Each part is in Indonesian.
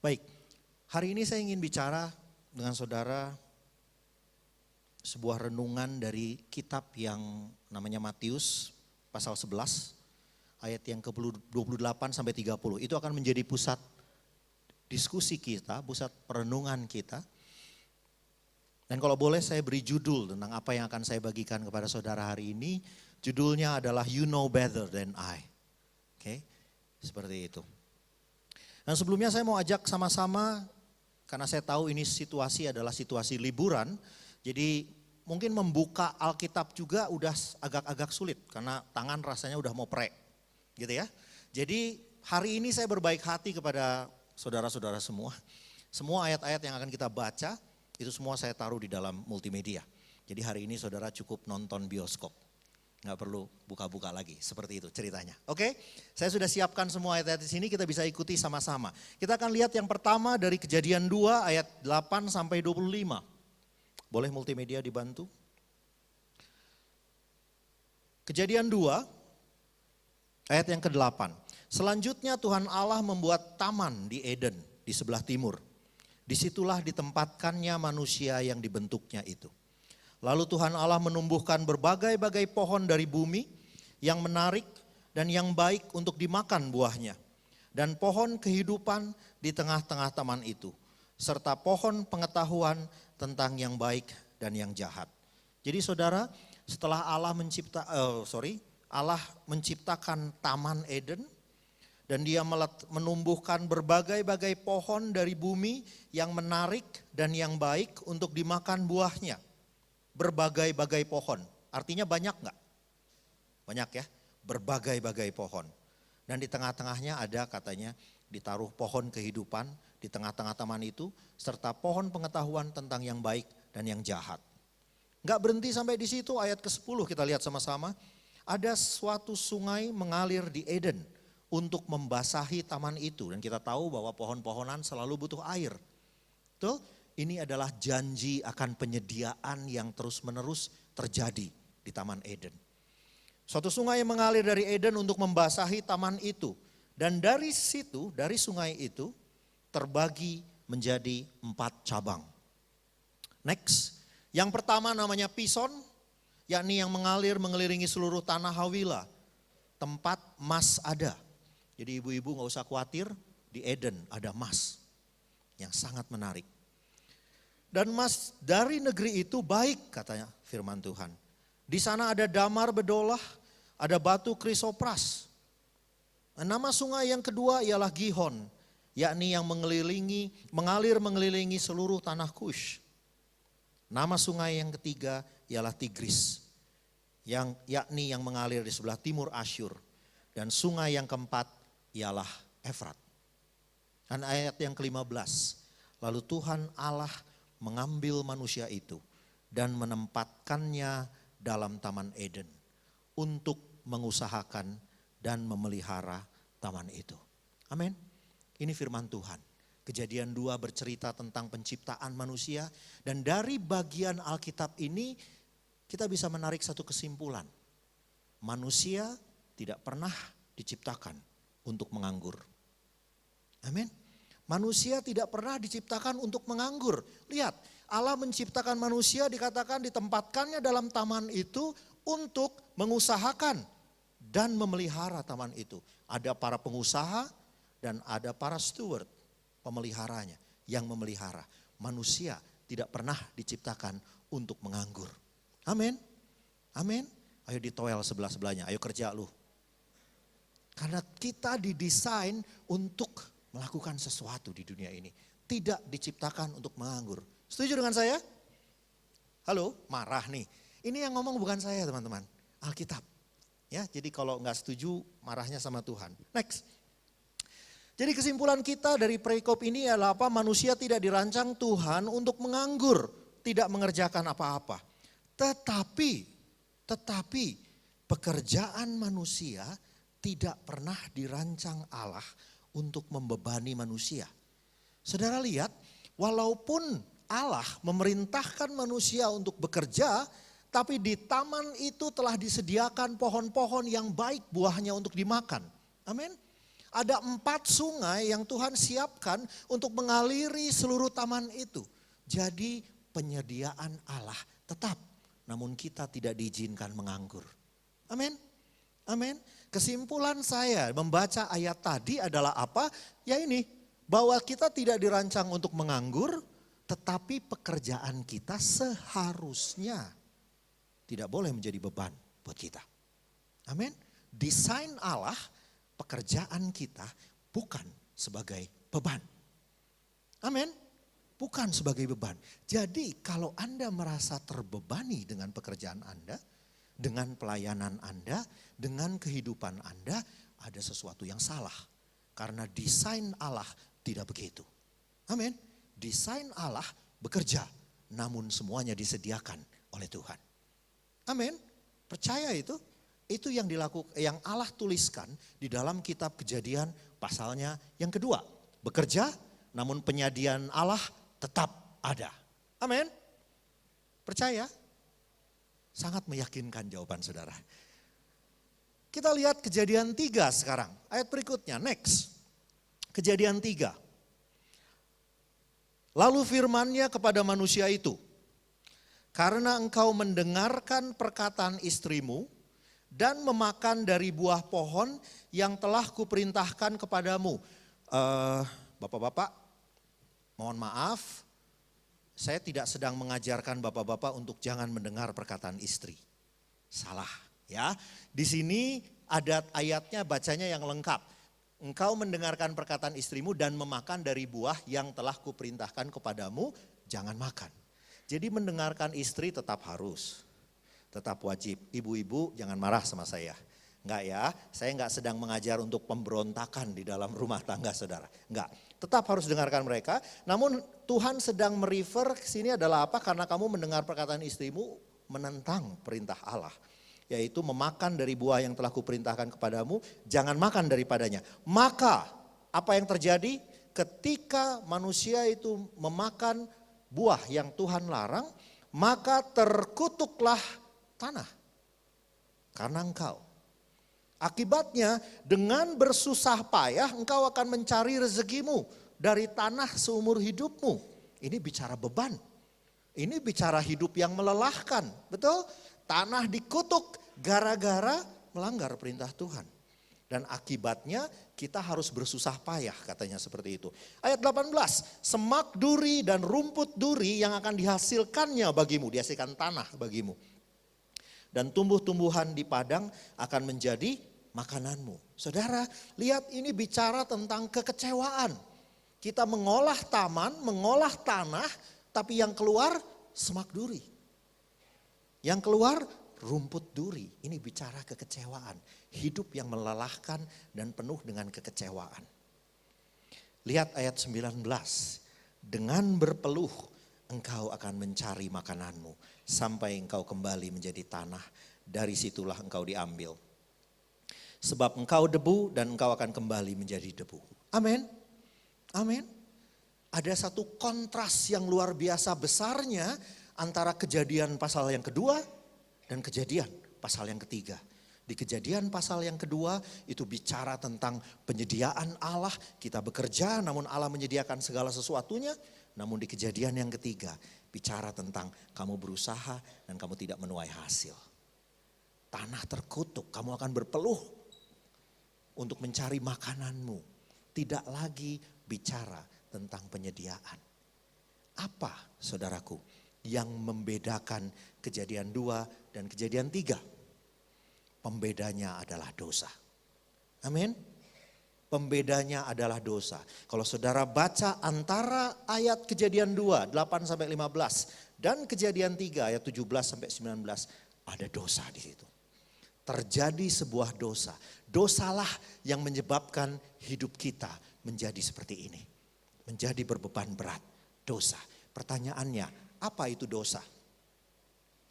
Baik, hari ini saya ingin bicara dengan saudara sebuah renungan dari kitab yang namanya Matius pasal 11 ayat yang ke-28 sampai 30. Itu akan menjadi pusat diskusi kita, pusat perenungan kita. Dan kalau boleh saya beri judul tentang apa yang akan saya bagikan kepada saudara hari ini. Judulnya adalah You Know Better Than I. Oke, seperti itu. Dan sebelumnya saya mau ajak sama-sama, karena saya tahu ini situasi adalah situasi liburan. Jadi mungkin membuka Alkitab juga udah agak-agak sulit, karena tangan rasanya udah mau prek. Gitu ya. Jadi hari ini saya berbaik hati kepada saudara-saudara semua. Semua ayat-ayat yang akan kita baca, itu semua saya taruh di dalam multimedia. Jadi hari ini saudara cukup nonton bioskop. Nggak perlu buka-buka lagi, seperti itu ceritanya. Oke, saya sudah siapkan semua ayat-ayat di sini, kita bisa ikuti sama-sama. Kita akan lihat yang pertama dari Kejadian 2 ayat 8 sampai 25. Boleh multimedia dibantu? Kejadian 2 ayat yang ke-8. Selanjutnya Tuhan Allah membuat taman di Eden di sebelah timur. Disitulah ditempatkannya manusia yang dibentuknya itu. Lalu Tuhan Allah menumbuhkan berbagai-bagai pohon dari bumi yang menarik dan yang baik untuk dimakan buahnya. Dan pohon kehidupan di tengah-tengah taman itu. Serta pohon pengetahuan tentang yang baik dan yang jahat. Jadi saudara, setelah Allah menciptakan taman Eden. Dan dia menumbuhkan berbagai-bagai pohon dari bumi yang menarik dan yang baik untuk dimakan buahnya. Berbagai-bagai pohon, artinya banyak enggak? Banyak ya, berbagai-bagai pohon. Dan di tengah-tengahnya ada katanya ditaruh pohon kehidupan di tengah-tengah taman itu. Serta pohon pengetahuan tentang yang baik dan yang jahat. Enggak berhenti sampai di situ, ayat ke-10 kita lihat sama-sama. Ada suatu sungai mengalir di Eden untuk membasahi taman itu. Dan kita tahu bahwa pohon-pohonan selalu butuh air. Betul? Ini adalah janji akan penyediaan yang terus-menerus terjadi di Taman Eden. Suatu sungai yang mengalir dari Eden untuk membasahi taman itu. Dan dari situ, dari sungai itu terbagi menjadi 4 cabang. Next, yang pertama namanya Pison, yakni yang mengalir mengelilingi seluruh tanah Hawila. Tempat emas ada. Jadi ibu-ibu gak usah khawatir, di Eden ada emas yang sangat menarik. Dan emas dari negeri itu baik katanya firman Tuhan. Di sana ada damar bedolah, ada batu krisopras. Nama sungai yang kedua ialah Gihon, yakni yang mengalir mengelilingi seluruh tanah Kush. Nama sungai yang ketiga ialah Tigris, yakni yang mengalir di sebelah timur Asyur. Dan sungai yang keempat ialah Efrat. Dan ayat yang ke-15, lalu Tuhan Allah mengambil manusia itu dan menempatkannya dalam Taman Eden untuk mengusahakan dan memelihara taman itu. Amin. Ini firman Tuhan. Kejadian 2 bercerita tentang penciptaan manusia dan dari bagian Alkitab ini kita bisa menarik satu kesimpulan. Manusia tidak pernah diciptakan untuk menganggur. Amin. Manusia tidak pernah diciptakan untuk menganggur. Lihat, Allah menciptakan manusia dikatakan ditempatkannya dalam taman itu untuk mengusahakan dan memelihara taman itu. Ada para pengusaha dan ada para steward, pemeliharanya yang memelihara. Manusia tidak pernah diciptakan untuk menganggur. Amin. Amin. Ayo ditoel sebelah-sebelahnya, ayo kerja lu. Karena kita didesain untuk melakukan sesuatu di dunia ini. Tidak diciptakan untuk menganggur. Setuju dengan saya? Halo, marah nih. Ini yang ngomong bukan saya teman-teman. Alkitab. Ya, jadi kalau nggak setuju marahnya sama Tuhan. Next. Jadi kesimpulan kita dari perikop ini adalah apa? Manusia tidak dirancang Tuhan untuk menganggur. Tidak mengerjakan apa-apa. Tetapi pekerjaan manusia tidak pernah dirancang Allah untuk membebani manusia. Saudara lihat, walaupun Allah memerintahkan manusia untuk bekerja, tapi di taman itu telah disediakan pohon-pohon yang baik buahnya untuk dimakan. Amin. Ada 4 sungai yang Tuhan siapkan untuk mengaliri seluruh taman itu. Jadi penyediaan Allah tetap, namun kita tidak diizinkan menganggur. Amin. Amin. Kesimpulan saya membaca ayat tadi adalah apa? Ya ini, bahwa kita tidak dirancang untuk menganggur, tetapi pekerjaan kita seharusnya tidak boleh menjadi beban buat kita. Amin. Desain Allah, pekerjaan kita bukan sebagai beban. Amin. Bukan sebagai beban. Jadi kalau Anda merasa terbebani dengan pekerjaan Anda, dengan pelayanan Anda, dengan kehidupan Anda, ada sesuatu yang salah. Karena desain Allah tidak begitu. Amin. Desain Allah bekerja, namun semuanya disediakan oleh Tuhan. Amin. Percaya itu? Itu yang yang Allah tuliskan di dalam kitab Kejadian pasalnya yang kedua. Bekerja, namun penyediaan Allah tetap ada. Amin. Percaya? Sangat meyakinkan jawaban saudara. Kita lihat Kejadian 3 sekarang. Ayat berikutnya, next. Kejadian 3. Lalu firman-Nya kepada manusia itu, karena engkau mendengarkan perkataan istrimu dan memakan dari buah pohon yang telah kuperintahkan kepadamu. Bapak-bapak, mohon maaf, saya tidak sedang mengajarkan bapak-bapak untuk jangan mendengar perkataan istri. Salah ya. Di sini ada ayatnya, bacanya yang lengkap. Engkau mendengarkan perkataan istrimu dan memakan dari buah yang telah kuperintahkan kepadamu, jangan makan. Jadi mendengarkan istri tetap harus, tetap wajib. Ibu-ibu jangan marah sama saya. Enggak ya, saya enggak sedang mengajar untuk pemberontakan di dalam rumah tangga saudara. Enggak, tetap harus dengarkan mereka. Namun Tuhan sedang merefer ke sini adalah apa? Karena kamu mendengar perkataan istrimu menentang perintah Allah. Yaitu memakan dari buah yang telah kuperintahkan kepadamu, jangan makan daripadanya. Maka apa yang terjadi ketika manusia itu memakan buah yang Tuhan larang, maka terkutuklah tanah karena engkau. Akibatnya dengan bersusah payah engkau akan mencari rezekimu dari tanah seumur hidupmu. Ini bicara beban. Ini bicara hidup yang melelahkan. Betul? Tanah dikutuk gara-gara melanggar perintah Tuhan. Dan akibatnya kita harus bersusah payah, katanya seperti itu. Ayat 18, semak duri dan rumput duri yang akan dihasilkannya bagimu, dihasilkan tanah bagimu. Dan tumbuh-tumbuhan di padang akan menjadi makananmu. Saudara, lihat ini bicara tentang kekecewaan. Kita mengolah taman, mengolah tanah, tapi yang keluar semak duri. Yang keluar rumput duri. Ini bicara kekecewaan. Hidup yang melelahkan dan penuh dengan kekecewaan. Lihat ayat 19. Dengan berpeluh engkau akan mencari makananmu sampai engkau kembali menjadi tanah. Dari situlah engkau diambil. Sebab engkau debu dan engkau akan kembali menjadi debu. Amin. Amin. Ada satu kontras yang luar biasa besarnya antara Kejadian pasal yang kedua dan Kejadian pasal yang ketiga. Di Kejadian pasal yang kedua itu bicara tentang penyediaan Allah. Kita bekerja namun Allah menyediakan segala sesuatunya. Namun di Kejadian yang ketiga bicara tentang kamu berusaha dan kamu tidak menuai hasil. Tanah terkutuk, kamu akan berpeluh untuk mencari makananmu. Tidak lagi bicara tentang penyediaan. Apa saudaraku yang membedakan Kejadian 2 dan Kejadian 3? Pembedanya adalah dosa. Amin. Pembedanya adalah dosa. Kalau saudara baca antara ayat Kejadian 2, 8-15 dan Kejadian 3 ayat 17-19 ada dosa di situ. Terjadi sebuah dosa. Dosalah yang menyebabkan hidup kita menjadi seperti ini. Menjadi berbeban berat. Dosa. Pertanyaannya, apa itu dosa?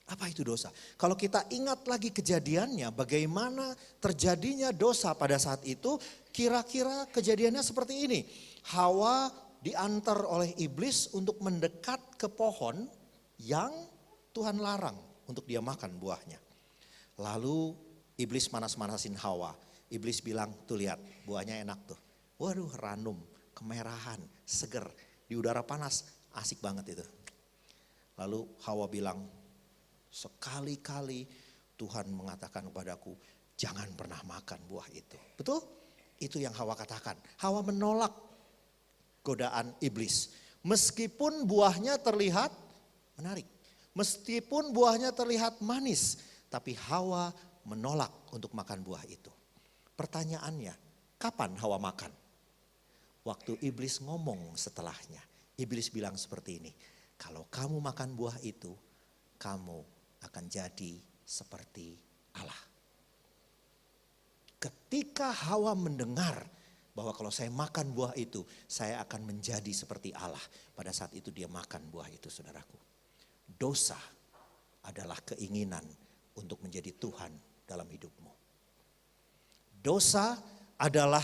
Apa itu dosa? Kalau kita ingat lagi kejadiannya, bagaimana terjadinya dosa pada saat itu, kira-kira kejadiannya seperti ini. Hawa diantar oleh iblis untuk mendekat ke pohon yang Tuhan larang untuk dia makan buahnya. Lalu iblis manas-manasin Hawa. Iblis bilang, tuh lihat buahnya enak tuh. Waduh, ranum, kemerahan, seger, di udara panas, asik banget itu. Lalu Hawa bilang, sekali-kali Tuhan mengatakan kepadaku, jangan pernah makan buah itu. Betul? Itu yang Hawa katakan. Hawa menolak godaan iblis. Meskipun buahnya terlihat menarik. Meskipun buahnya terlihat manis. Tapi Hawa menolak untuk makan buah itu. Pertanyaannya, kapan Hawa makan? Waktu iblis ngomong setelahnya. Iblis bilang seperti ini. Kalau kamu makan buah itu, kamu akan jadi seperti Allah. Ketika Hawa mendengar bahwa kalau saya makan buah itu, saya akan menjadi seperti Allah. Pada saat itu dia makan buah itu, saudaraku. Dosa adalah keinginan untuk menjadi Tuhan dalam hidupmu. Dosa adalah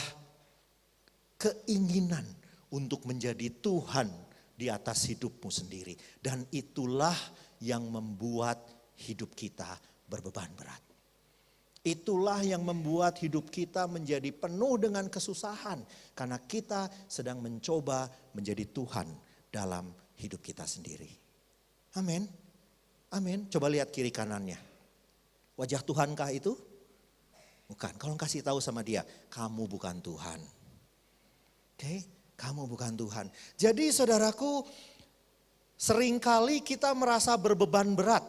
keinginan untuk menjadi Tuhan di atas hidupmu sendiri. Dan itulah yang membuat hidup kita berbeban berat. Itulah yang membuat hidup kita menjadi penuh dengan kesusahan. Karena kita sedang mencoba menjadi Tuhan dalam hidup kita sendiri. Amin. Amin. Coba lihat kiri kanannya. Wajah Tuhankah itu? Bukan. Kalau kasih tahu sama dia, kamu bukan Tuhan. Oke, kamu bukan Tuhan. Jadi saudaraku, seringkali kita merasa berbeban berat.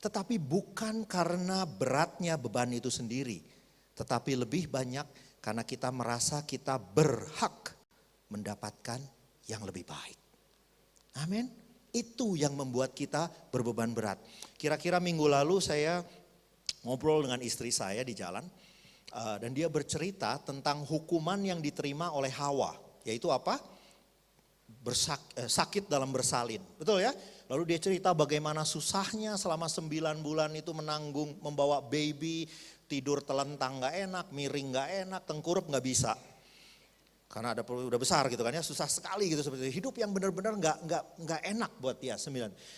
Tetapi bukan karena beratnya beban itu sendiri. Tetapi lebih banyak karena kita merasa kita berhak mendapatkan yang lebih baik. Amin. Itu yang membuat kita berbeban berat. Kira-kira minggu lalu saya ngobrol dengan istri saya di jalan. Dan dia bercerita tentang hukuman yang diterima oleh Hawa. Yaitu apa? Sakit dalam bersalin. Betul ya? Lalu dia cerita bagaimana susahnya selama 9 bulan itu menanggung, membawa baby, tidur telentang gak enak, miring gak enak, tengkurup gak bisa. Karena udah besar gitu kan ya, susah sekali gitu seperti itu. Hidup yang benar-benar nggak enak buat dia 9.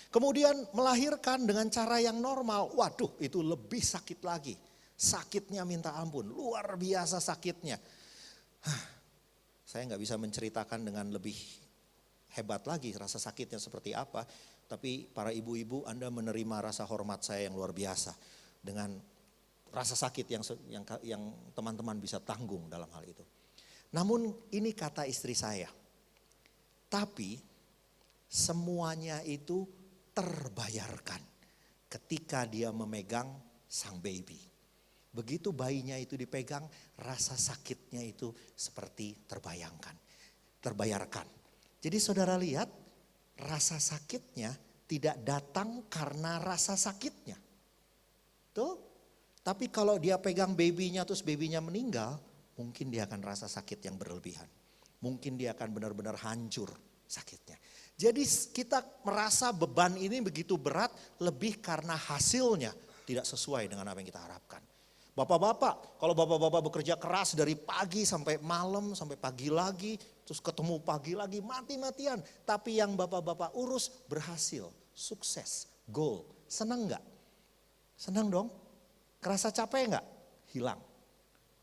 Kemudian melahirkan dengan cara yang normal, waduh itu lebih sakit lagi. Sakitnya minta ampun, luar biasa sakitnya. Saya nggak bisa menceritakan dengan lebih hebat lagi rasa sakitnya seperti apa. Tapi para ibu-ibu, Anda menerima rasa hormat saya yang luar biasa. Dengan rasa sakit yang teman-teman bisa tanggung dalam hal itu. Namun ini kata istri saya, tapi semuanya itu terbayarkan ketika dia memegang sang baby. Begitu bayinya itu dipegang, rasa sakitnya itu seperti terbayarkan. Jadi saudara lihat, rasa sakitnya tidak datang karena rasa sakitnya. Tuh, tapi kalau dia pegang babynya terus babynya meninggal, mungkin dia akan rasa sakit yang berlebihan. Mungkin dia akan benar-benar hancur sakitnya. Jadi kita merasa beban ini begitu berat lebih karena hasilnya tidak sesuai dengan apa yang kita harapkan. Bapak-bapak, kalau bapak-bapak bekerja keras dari pagi sampai malam, sampai pagi lagi, terus ketemu pagi lagi, mati-matian. Tapi yang bapak-bapak urus berhasil, sukses, goal. Senang enggak? Senang dong? Kerasa capek enggak? Hilang.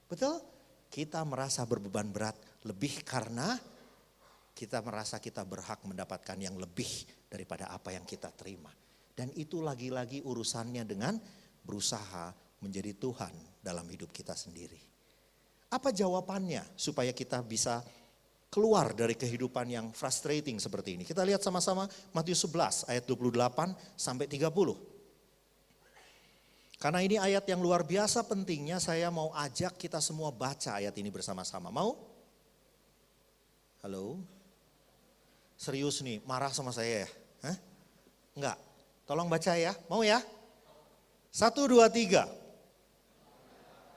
Betul? Kita merasa berbeban berat lebih karena kita merasa kita berhak mendapatkan yang lebih daripada apa yang kita terima. Dan itu lagi-lagi urusannya dengan berusaha menjadi Tuhan dalam hidup kita sendiri. Apa jawabannya supaya kita bisa keluar dari kehidupan yang frustrating seperti ini? Kita lihat sama-sama Matius 11 ayat 28 sampai 30. Karena ini ayat yang luar biasa pentingnya, saya mau ajak kita semua baca ayat ini bersama-sama. Mau? Halo? Serius nih, marah sama saya ya? Hah? Enggak, tolong baca ya, mau ya? 1, 2, 3.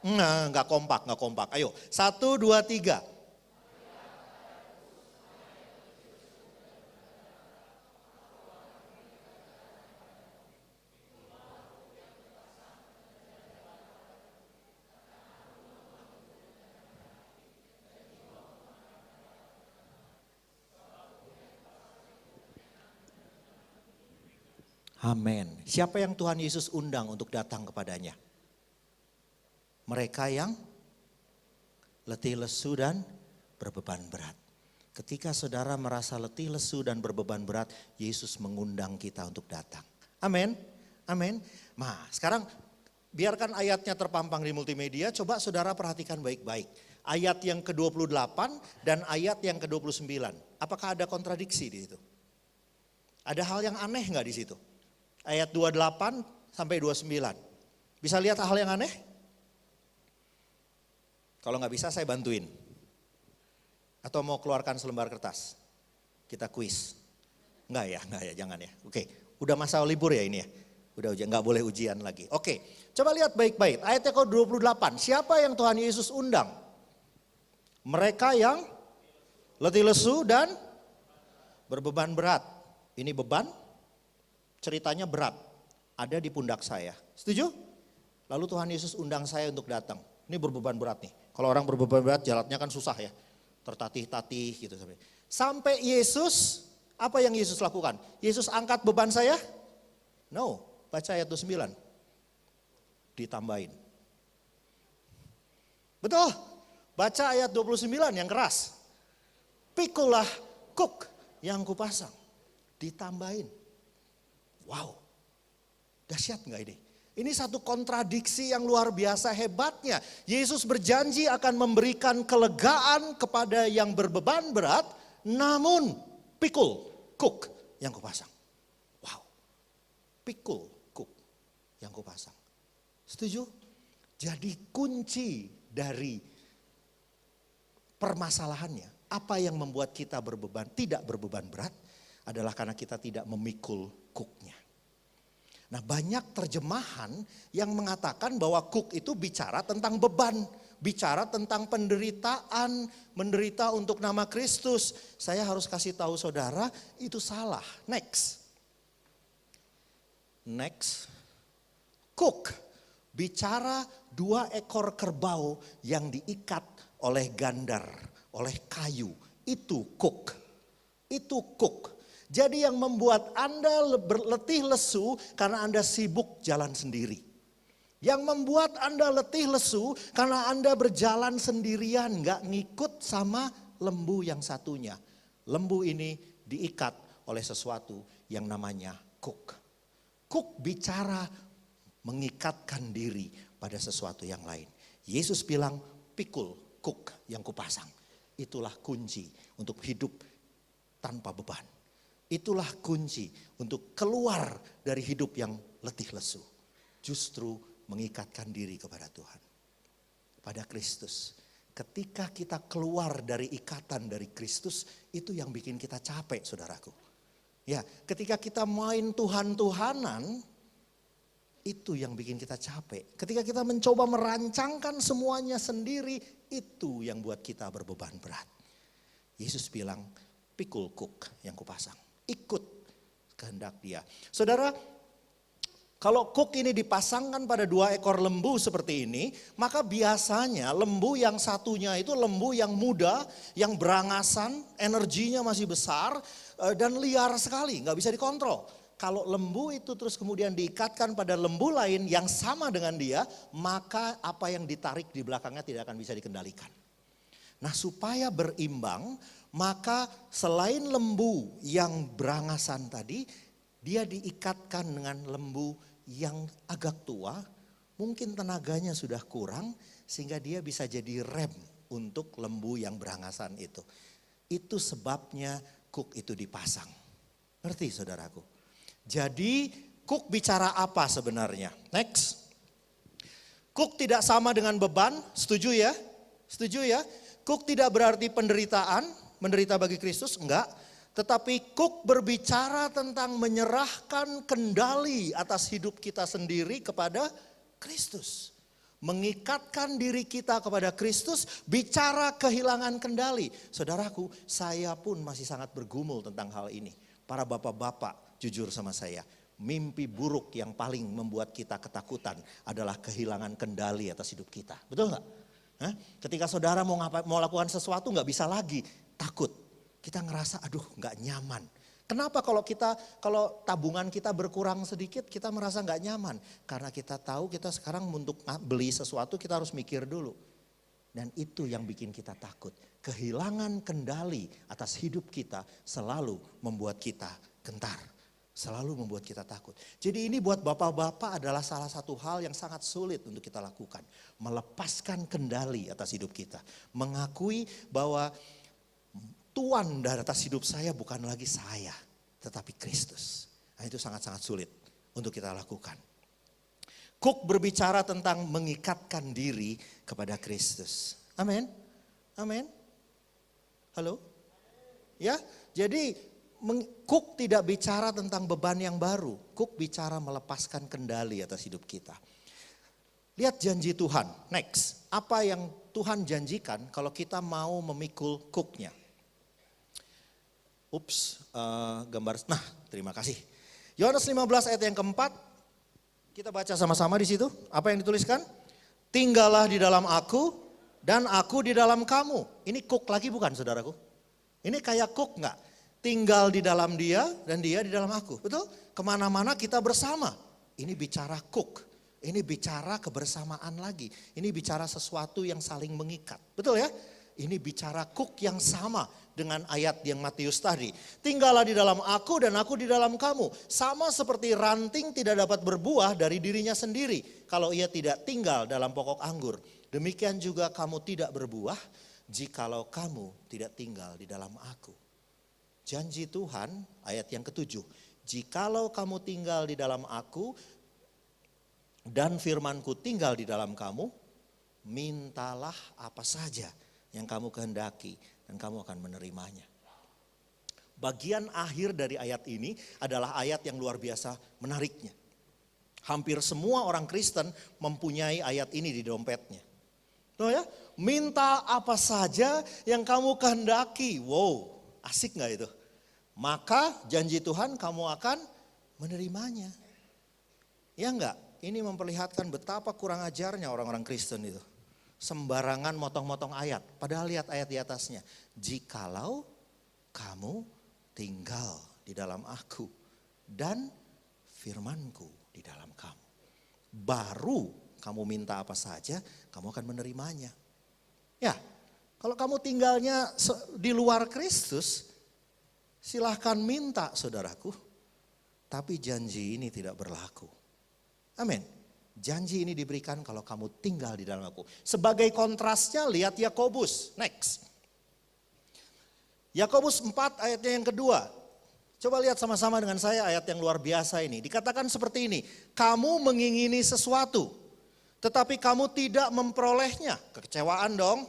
Enggak kompak. Ayo, 1, 2, 3. Amin. Siapa yang Tuhan Yesus undang untuk datang kepadanya? Mereka yang letih lesu dan berbeban berat. Ketika saudara merasa letih lesu dan berbeban berat, Yesus mengundang kita untuk datang. Amin. Amin. Nah, sekarang biarkan ayatnya terpampang di multimedia, coba saudara perhatikan baik-baik. Ayat yang ke-28 dan ayat yang ke-29. Apakah ada kontradiksi di situ? Ada hal yang aneh nggak di situ? Ayat 28 sampai 29. Bisa lihat hal yang aneh? Kalau nggak bisa saya bantuin. Atau mau keluarkan selembar kertas? Kita kuis. Enggak ya, jangan ya. Oke, udah masa libur ya ini ya. Udah ujian, nggak boleh ujian lagi. Oke, coba lihat baik-baik. Ayatnya ke-28, siapa yang Tuhan Yesus undang? Mereka yang letih lesu dan berbeban berat. Ini beban, ceritanya berat, ada di pundak saya. Setuju? Lalu Tuhan Yesus undang saya untuk datang. Ini berbeban berat nih. Kalau orang berbeban berat jalannya kan susah ya. Tertatih-tatih gitu. Sampai Yesus, apa yang Yesus lakukan? Yesus angkat beban saya? No, baca ayat 29. Ditambahin. Betul, baca ayat 29 yang keras. Pikulah kuk yang kupasang. Ditambahin. Wow, dahsyat nggak ini? Ini satu kontradiksi yang luar biasa hebatnya. Yesus berjanji akan memberikan kelegaan kepada yang berbeban berat, namun pikul, kuk yang kupasang. Wow, pikul, kuk yang kupasang. Setuju? Jadi kunci dari permasalahannya, apa yang membuat kita tidak berbeban berat, adalah karena kita tidak memikul kuknya. Nah, banyak terjemahan yang mengatakan bahwa kuk itu bicara tentang beban, bicara tentang penderitaan, menderita untuk nama Kristus. Saya harus kasih tahu saudara, itu salah. Next. Kuk bicara 2 ekor kerbau yang diikat oleh gandar, oleh kayu. Itu kuk. Itu kuk. Jadi yang membuat Anda letih lesu karena Anda sibuk jalan sendiri. Yang membuat Anda letih lesu karena Anda berjalan sendirian, gak ngikut sama lembu yang satunya. Lembu ini diikat oleh sesuatu yang namanya kuk. Kuk bicara mengikatkan diri pada sesuatu yang lain. Yesus bilang pikul kuk yang kupasang. Itulah kunci untuk hidup tanpa beban. Itulah kunci untuk keluar dari hidup yang letih lesu. Justru mengikatkan diri kepada Tuhan. Pada Kristus. Ketika kita keluar dari ikatan dari Kristus, itu yang bikin kita capek, saudaraku. Ya, ketika kita main Tuhan-Tuhanan, itu yang bikin kita capek. Ketika kita mencoba merancangkan semuanya sendiri, itu yang buat kita berbeban berat. Yesus bilang, pikul kuk yang kupasang. Ikut kehendak dia. Saudara, kalau kuk ini dipasangkan pada 2 ekor lembu seperti ini, maka biasanya lembu yang satunya itu lembu yang muda, yang berangasan, energinya masih besar dan liar sekali, nggak bisa dikontrol. Kalau lembu itu terus kemudian diikatkan pada lembu lain yang sama dengan dia, maka apa yang ditarik di belakangnya tidak akan bisa dikendalikan. Nah, supaya berimbang, maka selain lembu yang berangasan tadi, dia diikatkan dengan lembu yang agak tua, mungkin tenaganya sudah kurang, sehingga dia bisa jadi rem untuk lembu yang berangasan itu. Itu sebabnya kuk itu dipasang. Ngerti saudaraku? Jadi kuk bicara apa sebenarnya? Next. Kuk tidak sama dengan beban, setuju ya? Setuju ya? Kuk tidak berarti penderitaan, menderita bagi Kristus, enggak. Tetapi kuk berbicara tentang menyerahkan kendali atas hidup kita sendiri kepada Kristus. Mengikatkan diri kita kepada Kristus, bicara kehilangan kendali. Saudaraku, saya pun masih sangat bergumul tentang hal ini. Para bapak-bapak, jujur sama saya, mimpi buruk yang paling membuat kita ketakutan adalah kehilangan kendali atas hidup kita. Betul enggak? Ketika saudara mau lakukan sesuatu nggak bisa lagi, takut. Kita ngerasa aduh nggak nyaman. Kenapa kalau tabungan kita berkurang sedikit kita merasa nggak nyaman? Karena kita tahu kita sekarang untuk beli sesuatu kita harus mikir dulu. Dan itu yang bikin kita takut. Kehilangan kendali atas hidup kita selalu membuat kita gentar. Selalu membuat kita takut. Jadi ini buat bapak-bapak adalah salah satu hal yang sangat sulit untuk kita lakukan. Melepaskan kendali atas hidup kita. Mengakui bahwa Tuan dari atas hidup saya bukan lagi saya, tetapi Kristus. Nah, itu sangat-sangat sulit untuk kita lakukan. Cook berbicara tentang mengikatkan diri kepada Kristus. Amin. Amin. Halo? Ya, jadi Cook tidak bicara tentang beban yang baru. Cook bicara melepaskan kendali atas hidup kita. Lihat janji Tuhan. Next, apa yang Tuhan janjikan kalau kita mau memikul Cooknya? Gambar. Nah, terima kasih. Yohanes 15 ayat yang keempat. Kita baca sama-sama di situ. Apa yang dituliskan? Tinggallah di dalam aku dan aku di dalam kamu. Ini Cook lagi bukan saudaraku? Ini kayak Cook enggak? Tinggal di dalam dia dan dia di dalam aku. Betul? Kemana-mana kita bersama. Ini bicara Cook. Ini bicara kebersamaan lagi. Ini bicara sesuatu yang saling mengikat. Betul ya? Ini bicara Cook yang sama dengan ayat yang Matius tadi. Tinggallah di dalam aku dan aku di dalam kamu. Sama seperti ranting tidak dapat berbuah dari dirinya sendiri kalau ia tidak tinggal dalam pokok anggur. Demikian juga kamu tidak berbuah jikalau kamu tidak tinggal di dalam aku. Janji Tuhan ayat yang ke-7. Jikalau kamu tinggal di dalam aku dan firmanku tinggal di dalam kamu, mintalah apa saja yang kamu kehendaki dan kamu akan menerimanya. Bagian akhir dari ayat ini adalah ayat yang luar biasa menariknya. Hampir semua orang Kristen mempunyai ayat ini di dompetnya. Tuh ya, minta apa saja yang kamu kehendaki. Wow, asik gak itu? Maka janji Tuhan kamu akan menerimanya. Ya enggak? Ini memperlihatkan betapa kurang ajarnya orang-orang Kristen itu. Sembarangan motong-motong ayat. Padahal lihat ayat di atasnya. Jikalau kamu tinggal di dalam aku dan firmanku di dalam kamu. Baru kamu minta apa saja, kamu akan menerimanya. Ya, kalau kamu tinggalnya di luar Kristus, silahkan minta saudaraku. Tapi janji ini tidak berlaku. Amin. Janji ini diberikan kalau kamu tinggal di dalam aku. Sebagai kontrasnya lihat Yakobus. Next. Yakobus 4 ayatnya yang kedua. Coba lihat sama-sama dengan saya ayat yang luar biasa ini. Dikatakan seperti ini. Kamu mengingini sesuatu, tetapi kamu tidak memperolehnya. Kekecewaan dong.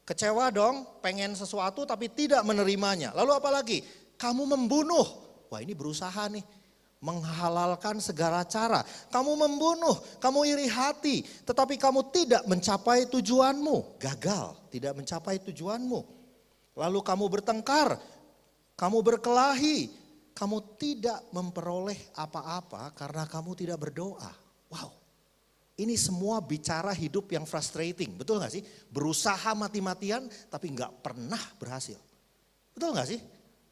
Kecewa dong, pengen sesuatu tapi tidak menerimanya. Lalu apa lagi? Kamu membunuh. Wah, ini berusaha nih. Menghalalkan segala cara. Kamu membunuh, kamu iri hati, tetapi kamu tidak mencapai tujuanmu. Gagal, tidak mencapai tujuanmu. Lalu kamu bertengkar, kamu berkelahi, kamu tidak memperoleh apa-apa karena kamu tidak berdoa. Wow, ini semua bicara hidup yang frustrating, betul gak sih? Berusaha mati-matian tapi gak pernah berhasil. Betul gak sih?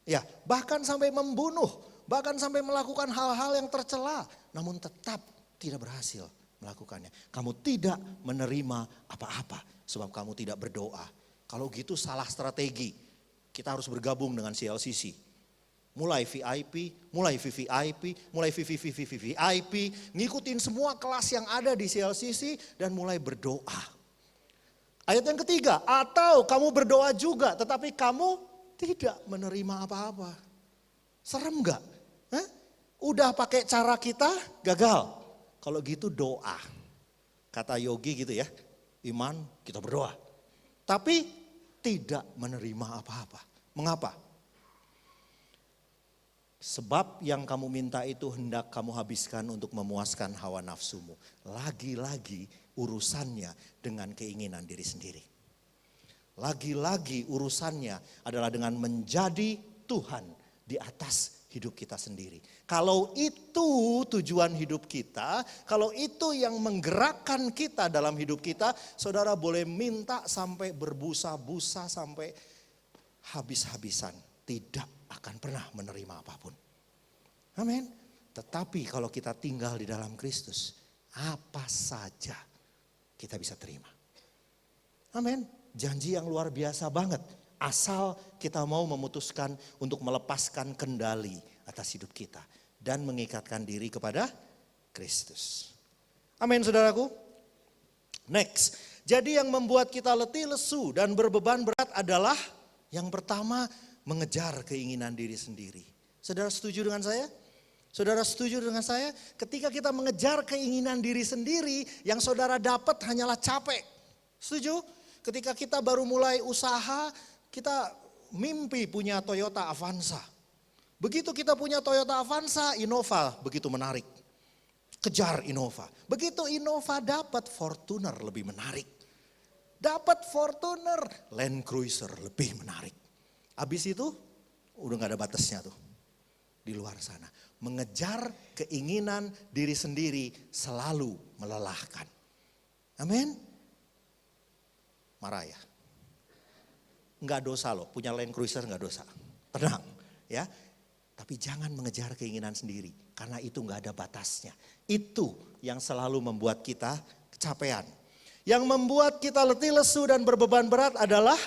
Ya, bahkan sampai membunuh. Bahkan sampai melakukan hal-hal yang tercela. Namun tetap tidak berhasil melakukannya. Kamu tidak menerima apa-apa. Sebab kamu tidak berdoa. Kalau gitu salah strategi. Kita harus bergabung dengan CLCC. Mulai VIP, mulai VVIP, mulai VVVVVIP. Ngikutin semua kelas yang ada di CLCC dan mulai berdoa. Ayat yang ketiga, atau kamu berdoa juga tetapi kamu tidak menerima apa-apa. Serem gak? Udah pakai cara kita gagal. Kalau gitu doa. Kata Yogi gitu ya. Iman kita berdoa. Tapi tidak menerima apa-apa. Mengapa? Sebab yang kamu minta itu hendak kamu habiskan untuk memuaskan hawa nafsumu. Lagi-lagi urusannya dengan keinginan diri sendiri. Lagi-lagi urusannya adalah dengan menjadi Tuhan di atas hidup kita sendiri. Kalau itu tujuan hidup kita, kalau itu yang menggerakkan kita dalam hidup kita, saudara boleh minta sampai berbusa-busa, sampai habis-habisan. Tidak akan pernah menerima apapun. Amin. Tetapi kalau kita tinggal di dalam Kristus, apa saja kita bisa terima. Amin. Janji yang luar biasa banget. Asal kita mau memutuskan untuk melepaskan kendali atas hidup kita. Dan mengikatkan diri kepada Kristus. Amin saudaraku. Next. Jadi yang membuat kita letih, lesu dan berbeban berat adalah yang pertama mengejar keinginan diri sendiri. Saudara setuju dengan saya? Saudara setuju dengan saya? Ketika kita mengejar keinginan diri sendiri, yang saudara dapat hanyalah capek. Setuju? Ketika kita baru mulai usaha, kita mimpi punya Toyota Avanza. Begitu kita punya Toyota Avanza, Innova begitu menarik. Kejar Innova. Begitu Innova dapat Fortuner lebih menarik. Dapat Fortuner, Land Cruiser lebih menarik. Habis itu udah gak ada batasnya tuh. Di luar sana. Mengejar keinginan diri sendiri selalu melelahkan. Amin. Marah ya. Enggak dosa loh, punya Land Cruiser enggak dosa. Tenang ya. Tapi jangan mengejar keinginan sendiri. Karena itu enggak ada batasnya. Itu yang selalu membuat kita kecapean. Yang membuat kita letih lesu dan berbeban berat adalah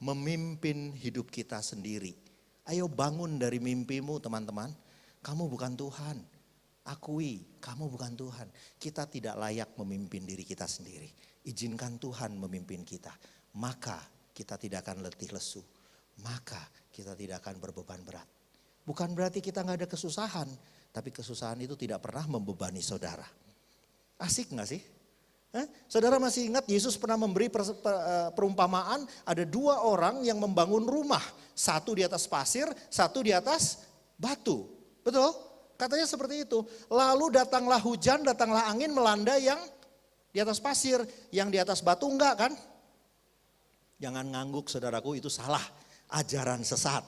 memimpin hidup kita sendiri. Ayo bangun dari mimpimu teman-teman. Kamu bukan Tuhan. Akui kamu bukan Tuhan. Kita tidak layak memimpin diri kita sendiri. Izinkan Tuhan memimpin kita. Maka kita tidak akan letih lesu. Maka kita tidak akan berbeban berat. Bukan berarti kita gak ada kesusahan. Tapi kesusahan itu tidak pernah membebani saudara. Asik gak sih? Saudara masih ingat Yesus pernah memberi perumpamaan. Ada dua orang yang membangun rumah. Satu di atas pasir, satu di atas batu. Betul? Katanya seperti itu. Lalu datanglah hujan, datanglah angin melanda yang di atas pasir. Yang di atas batu enggak kan? Jangan ngangguk saudaraku, itu salah. Ajaran sesat.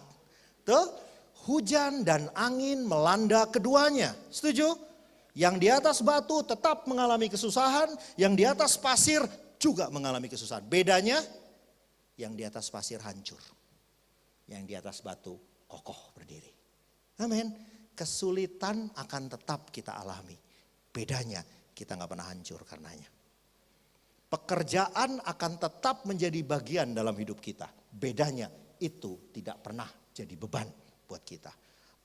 Tuh, hujan dan angin melanda keduanya. Setuju? Yang di atas batu tetap mengalami kesusahan. Yang di atas pasir juga mengalami kesusahan. Bedanya, yang di atas pasir hancur. Yang di atas batu kokoh berdiri. Amin. Kesulitan akan tetap kita alami. Bedanya kita gak pernah hancur karenanya. Pekerjaan akan tetap menjadi bagian dalam hidup kita. Bedanya itu tidak pernah jadi beban buat kita.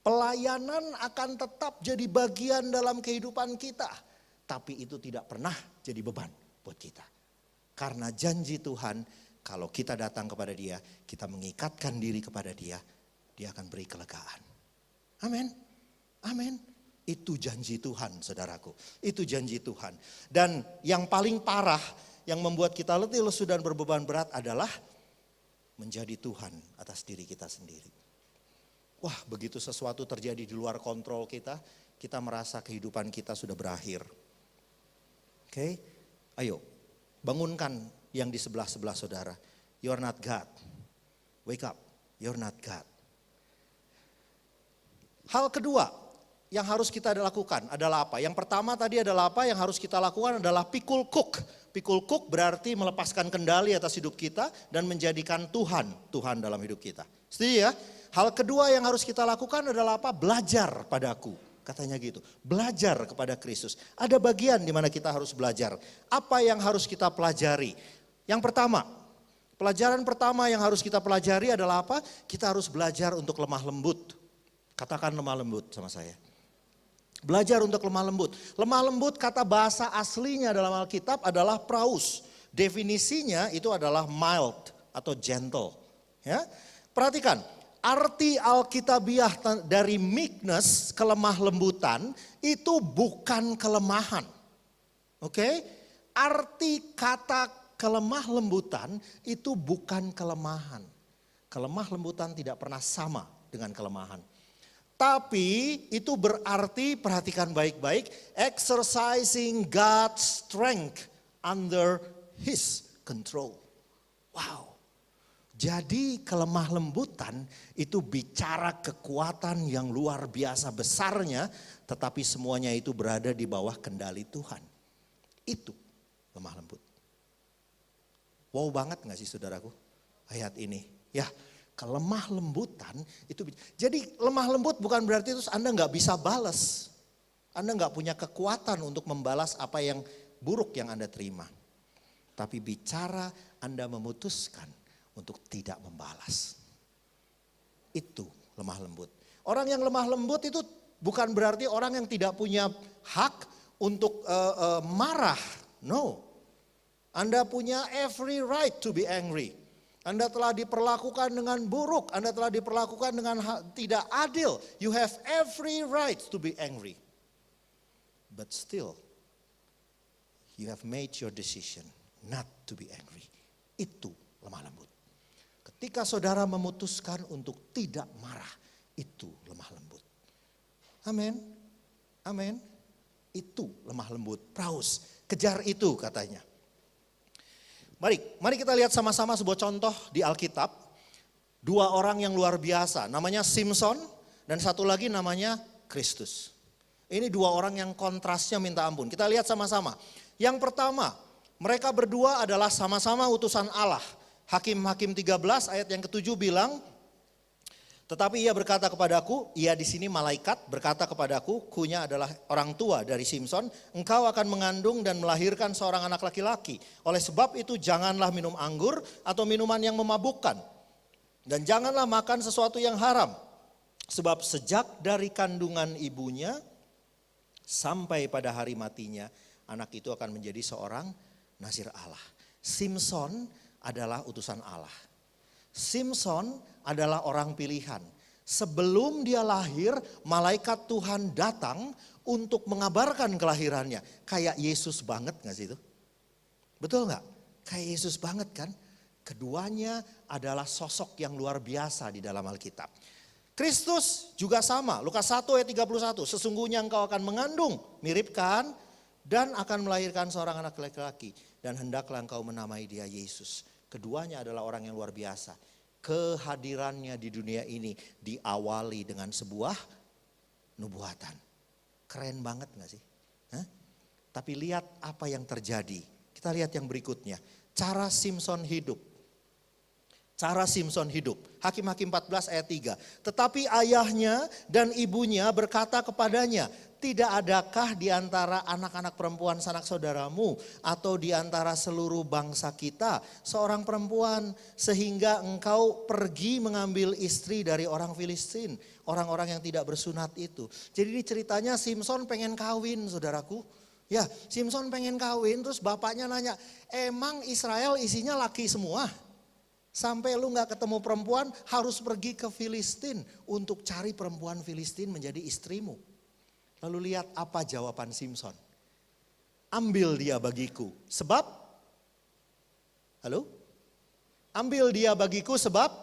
Pelayanan akan tetap jadi bagian dalam kehidupan kita. Tapi itu tidak pernah jadi beban buat kita. Karena janji Tuhan, kalau kita datang kepada Dia, kita mengikatkan diri kepada Dia, Dia akan beri kelegaan. Amin. Amin. Itu janji Tuhan saudaraku. Itu janji Tuhan. Dan yang paling parah yang membuat kita letih lesu dan berbeban berat adalah menjadi Tuhan atas diri kita sendiri. Wah, begitu sesuatu terjadi di luar kontrol kita, kita merasa kehidupan kita sudah berakhir. Oke, ayo bangunkan yang di sebelah-sebelah saudara. You're not God. Wake up, you're not God. Hal kedua yang harus kita lakukan adalah apa? Yang pertama tadi adalah apa? Yang harus kita lakukan adalah pikul kuk. Pikul kuk berarti melepaskan kendali atas hidup kita dan menjadikan Tuhan dalam hidup kita. Setuju ya? Hal kedua yang harus kita lakukan adalah apa? Belajar padaku. Katanya gitu. Belajar kepada Kristus. Ada bagian di mana kita harus belajar. Apa yang harus kita pelajari? Yang pertama, pelajaran pertama yang harus kita pelajari adalah apa? Kita harus belajar untuk lemah lembut. Katakan lemah lembut sama saya. Belajar untuk lemah lembut. Lemah lembut kata bahasa aslinya dalam Alkitab adalah praus. Definisinya itu adalah mild atau gentle. Ya, perhatikan. Arti Alkitabiah dari meekness, kelemah lembutan, itu bukan kelemahan. Oke? Arti kata kelemah lembutan itu bukan kelemahan. Kelemah lembutan tidak pernah sama dengan kelemahan. Tapi itu berarti, perhatikan baik-baik, exercising God's strength under His control. Wow. Jadi kelemah lembutan itu bicara kekuatan yang luar biasa besarnya, tetapi semuanya itu berada di bawah kendali Tuhan. Itu lemah lembut. Wow banget gak sih saudaraku ayat ini? Ya. Kelemah lembutan itu, jadi lemah lembut bukan berarti terus Anda gak bisa balas. Anda gak punya kekuatan untuk membalas apa yang buruk yang Anda terima. Tapi bicara Anda memutuskan untuk tidak membalas. Itu lemah lembut. Orang yang lemah lembut itu bukan berarti orang yang tidak punya hak untuk marah. No. Anda punya every right to be angry. Anda telah diperlakukan dengan buruk. Anda telah diperlakukan dengan tidak adil. You have every right to be angry. But still, you have made your decision not to be angry. Itu lemah lembut. Ketika saudara memutuskan untuk tidak marah, itu lemah lembut. Amin. Amin. Itu lemah lembut. Praus, kejar itu katanya. Mari kita lihat sama-sama sebuah contoh di Alkitab. Dua orang yang luar biasa, namanya Simson dan satu lagi namanya Kristus. Ini dua orang yang kontrasnya minta ampun. Kita lihat sama-sama. Yang pertama, mereka berdua adalah sama-sama utusan Allah. Hakim-Hakim 13 ayat yang ke-7 bilang, tetapi ia berkata kepadaku, ia di sini malaikat berkata kepadaku, kunya adalah orang tua dari Simson, engkau akan mengandung dan melahirkan seorang anak laki-laki. Oleh sebab itu janganlah minum anggur atau minuman yang memabukkan. Dan janganlah makan sesuatu yang haram. Sebab sejak dari kandungan ibunya sampai pada hari matinya, anak itu akan menjadi seorang nazir Allah. Simson adalah utusan Allah. Simson adalah orang pilihan. Sebelum dia lahir, malaikat Tuhan datang untuk mengabarkan kelahirannya. Kayak Yesus banget gak sih itu? Betul gak? Kayak Yesus banget kan? Keduanya adalah sosok yang luar biasa di dalam Alkitab. Kristus juga sama, Lukas 1 ayat 31. Sesungguhnya engkau akan mengandung, mirip kan? Dan akan melahirkan seorang anak laki-laki. Dan hendaklah engkau menamai dia Yesus. Keduanya adalah orang yang luar biasa. Kehadirannya di dunia ini diawali dengan sebuah nubuatan. Keren banget gak sih? Hah? Tapi lihat apa yang terjadi. Kita lihat yang berikutnya. Cara Simson hidup. Cara Simson hidup. Hakim-Hakim 14 ayat 3. Tetapi ayahnya dan ibunya berkata kepadanya, tidak adakah di antara anak-anak perempuan sanak saudaramu atau di antara seluruh bangsa kita seorang perempuan sehingga engkau pergi mengambil istri dari orang Filistin, orang-orang yang tidak bersunat itu. Jadi ini ceritanya Simson pengen kawin, saudaraku. Ya, Simson pengen kawin, terus bapaknya nanya, emang Israel isinya laki semua? Sampai lu gak ketemu perempuan harus pergi ke Filistin untuk cari perempuan Filistin menjadi istrimu. Lalu lihat apa jawaban Simson. Ambil dia bagiku sebab, halo? Ambil dia bagiku sebab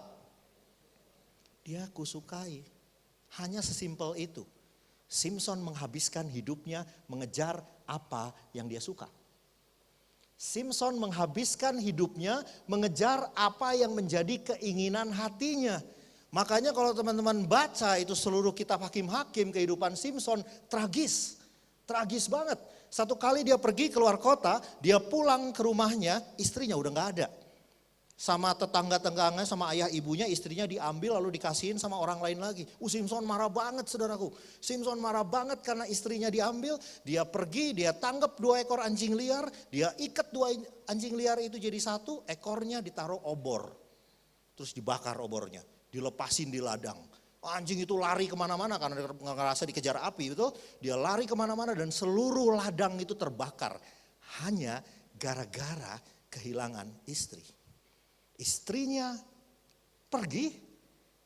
dia kusukai. Hanya sesimpel itu. Simson menghabiskan hidupnya mengejar apa yang dia suka. Simson menghabiskan hidupnya mengejar apa yang menjadi keinginan hatinya. Makanya kalau teman-teman baca itu seluruh kitab Hakim-Hakim kehidupan Simson tragis. Tragis banget. Satu kali dia pergi keluar kota, dia pulang ke rumahnya, istrinya udah gak ada. Sama tetangga-tetangganya, sama ayah ibunya, istrinya diambil lalu dikasihin sama orang lain lagi. Simson marah banget saudaraku. Simson marah banget karena istrinya diambil. Dia pergi, dia tangkap 2 ekor anjing liar. Dia ikat 2 anjing liar itu jadi satu, ekornya ditaruh obor. Terus dibakar obornya, dilepasin di ladang. Anjing itu lari kemana-mana karena ngerasa dikejar api. Betul? Dia lari kemana-mana dan seluruh ladang itu terbakar. Hanya gara-gara kehilangan istri. Istrinya pergi,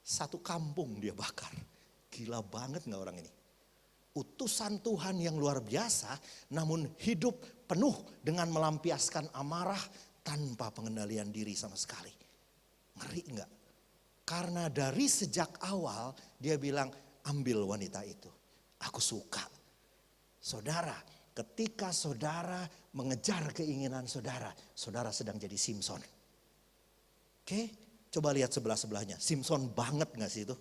satu kampung dia bakar. Gila banget gak orang ini? Utusan Tuhan yang luar biasa, namun hidup penuh dengan melampiaskan amarah tanpa pengendalian diri sama sekali. Ngeri gak? Karena dari sejak awal dia bilang, ambil wanita itu. Aku suka. Saudara, ketika saudara mengejar keinginan saudara, saudara sedang jadi Simson. Oke, coba lihat sebelah-sebelahnya. Simson banget gak sih itu?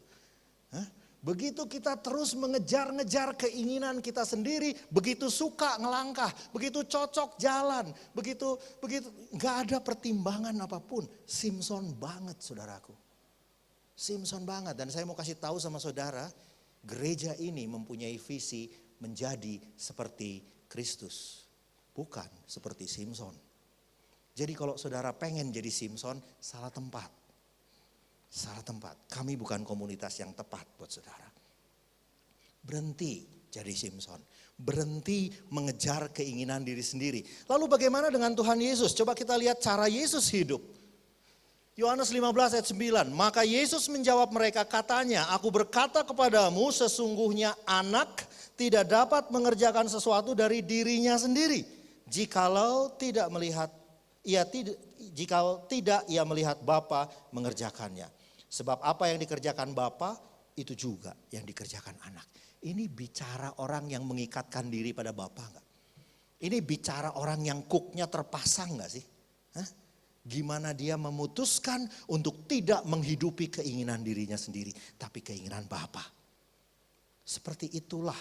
Hah? Begitu kita terus mengejar-ngejar keinginan kita sendiri, begitu suka ngelangkah, begitu cocok jalan, begitu gak ada pertimbangan apapun. Simson banget saudaraku. Simson banget. Dan saya mau kasih tahu sama saudara, gereja ini mempunyai visi menjadi seperti Kristus. Bukan seperti Simson. Jadi kalau saudara pengen jadi Simson, salah tempat. Salah tempat. Kami bukan komunitas yang tepat buat saudara. Berhenti jadi Simson. Berhenti mengejar keinginan diri sendiri. Lalu bagaimana dengan Tuhan Yesus? Coba kita lihat cara Yesus hidup. Yohanes 15 ayat 9. Maka Yesus menjawab mereka, katanya, aku berkata kepadamu, sesungguhnya anak tidak dapat mengerjakan sesuatu dari dirinya sendiri. Jikalau tidak ia melihat Bapa mengerjakannya. Sebab apa yang dikerjakan Bapa, itu juga yang dikerjakan anak. Ini bicara orang yang mengikatkan diri pada Bapa enggak? Ini bicara orang yang cooknya terpasang enggak sih? Hah? Gimana dia memutuskan untuk tidak menghidupi keinginan dirinya sendiri, tapi keinginan Bapa. Seperti itulah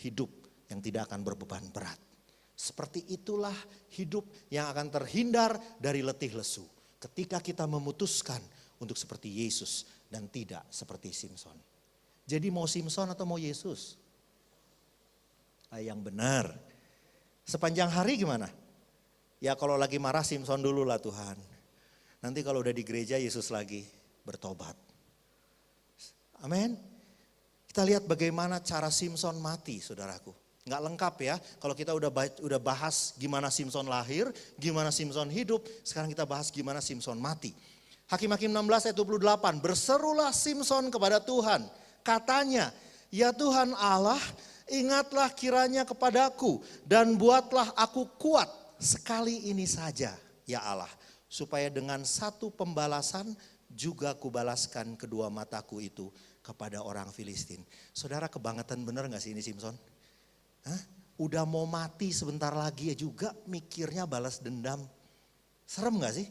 hidup yang tidak akan berbeban berat. Seperti itulah hidup yang akan terhindar dari letih lesu. Ketika kita memutuskan untuk seperti Yesus dan tidak seperti Simson. Jadi mau Simson atau mau Yesus? Yang benar. Sepanjang hari gimana? Ya kalau lagi marah Simson dulu lah Tuhan. Nanti kalau udah di gereja Yesus lagi bertobat. Amin. Kita lihat bagaimana cara Simson mati, saudaraku. Nggak lengkap ya, kalau kita udah bahas gimana Simson lahir, gimana Simson hidup, sekarang kita bahas gimana Simson mati. Hakim-Hakim 16 ayat 28, berserulah Simson kepada Tuhan, katanya, ya Tuhan Allah, ingatlah kiranya kepadaku dan buatlah aku kuat sekali ini saja, ya Allah. Supaya dengan satu pembalasan juga kubalaskan kedua mataku itu kepada orang Filistin. Saudara, kebangetan bener gak sih ini Simson? Hah? Udah mau mati sebentar lagi ya juga mikirnya balas dendam. Serem gak sih?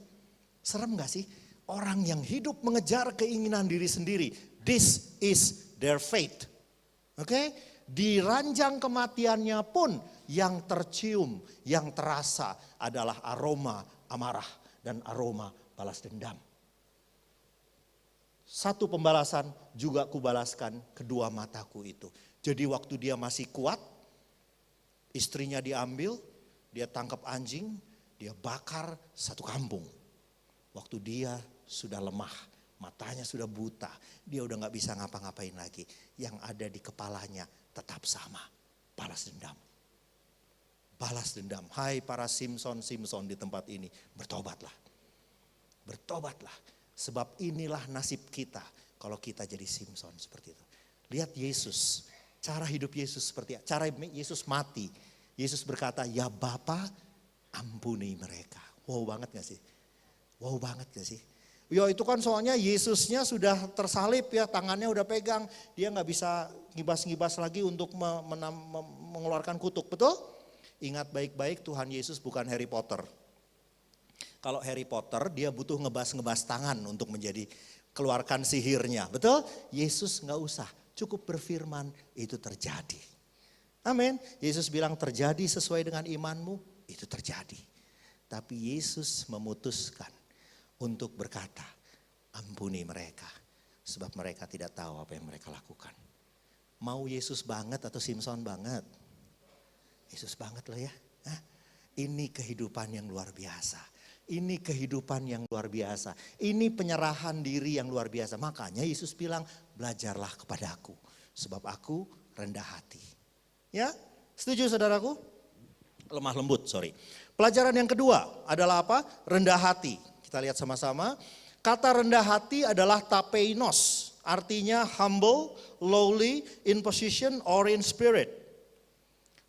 Serem gak sih? Orang yang hidup mengejar keinginan diri sendiri. This is their fate. Oke? Di ranjang kematiannya pun yang tercium, yang terasa adalah aroma amarah dan aroma balas dendam. Satu pembalasan juga kubalaskan kedua mataku itu. Jadi waktu dia masih kuat, istrinya diambil, dia tangkap anjing, dia bakar satu kampung. Waktu dia sudah lemah, matanya sudah buta, dia udah gak bisa ngapa-ngapain lagi. Yang ada di kepalanya tetap sama, balas dendam. Balas dendam, hai para Simson di tempat ini, bertobatlah. Bertobatlah, sebab inilah nasib kita kalau kita jadi Simson seperti itu. Lihat Yesus. Cara hidup Yesus seperti apa? Cara Yesus mati. Yesus berkata, ya Bapa ampuni mereka. Wow banget gak sih? Wow banget gak sih? Ya itu kan soalnya Yesusnya sudah tersalib ya, tangannya udah pegang. Dia gak bisa ngibas-ngibas lagi untuk mengeluarkan kutuk, betul? Ingat baik-baik, Tuhan Yesus bukan Harry Potter. Kalau Harry Potter dia butuh ngebas-ngebas tangan untuk menjadi keluarkan sihirnya, betul? Yesus gak usah. Cukup berfirman, itu terjadi. Amin. Yesus bilang terjadi sesuai dengan imanmu, itu terjadi. Tapi Yesus memutuskan untuk berkata, ampuni mereka. Sebab mereka tidak tahu apa yang mereka lakukan. Mau Yesus banget atau Simson banget? Yesus banget loh ya. Hah? Ini kehidupan yang luar biasa. Ini kehidupan yang luar biasa. Ini penyerahan diri yang luar biasa. Makanya Yesus bilang, belajarlah kepadaku. Sebab aku rendah hati. Ya, setuju saudaraku? Lemah lembut, sorry. Pelajaran yang kedua adalah apa? Rendah hati. Kita lihat sama-sama. Kata rendah hati adalah tapeinos. Artinya humble, lowly, in position or in spirit.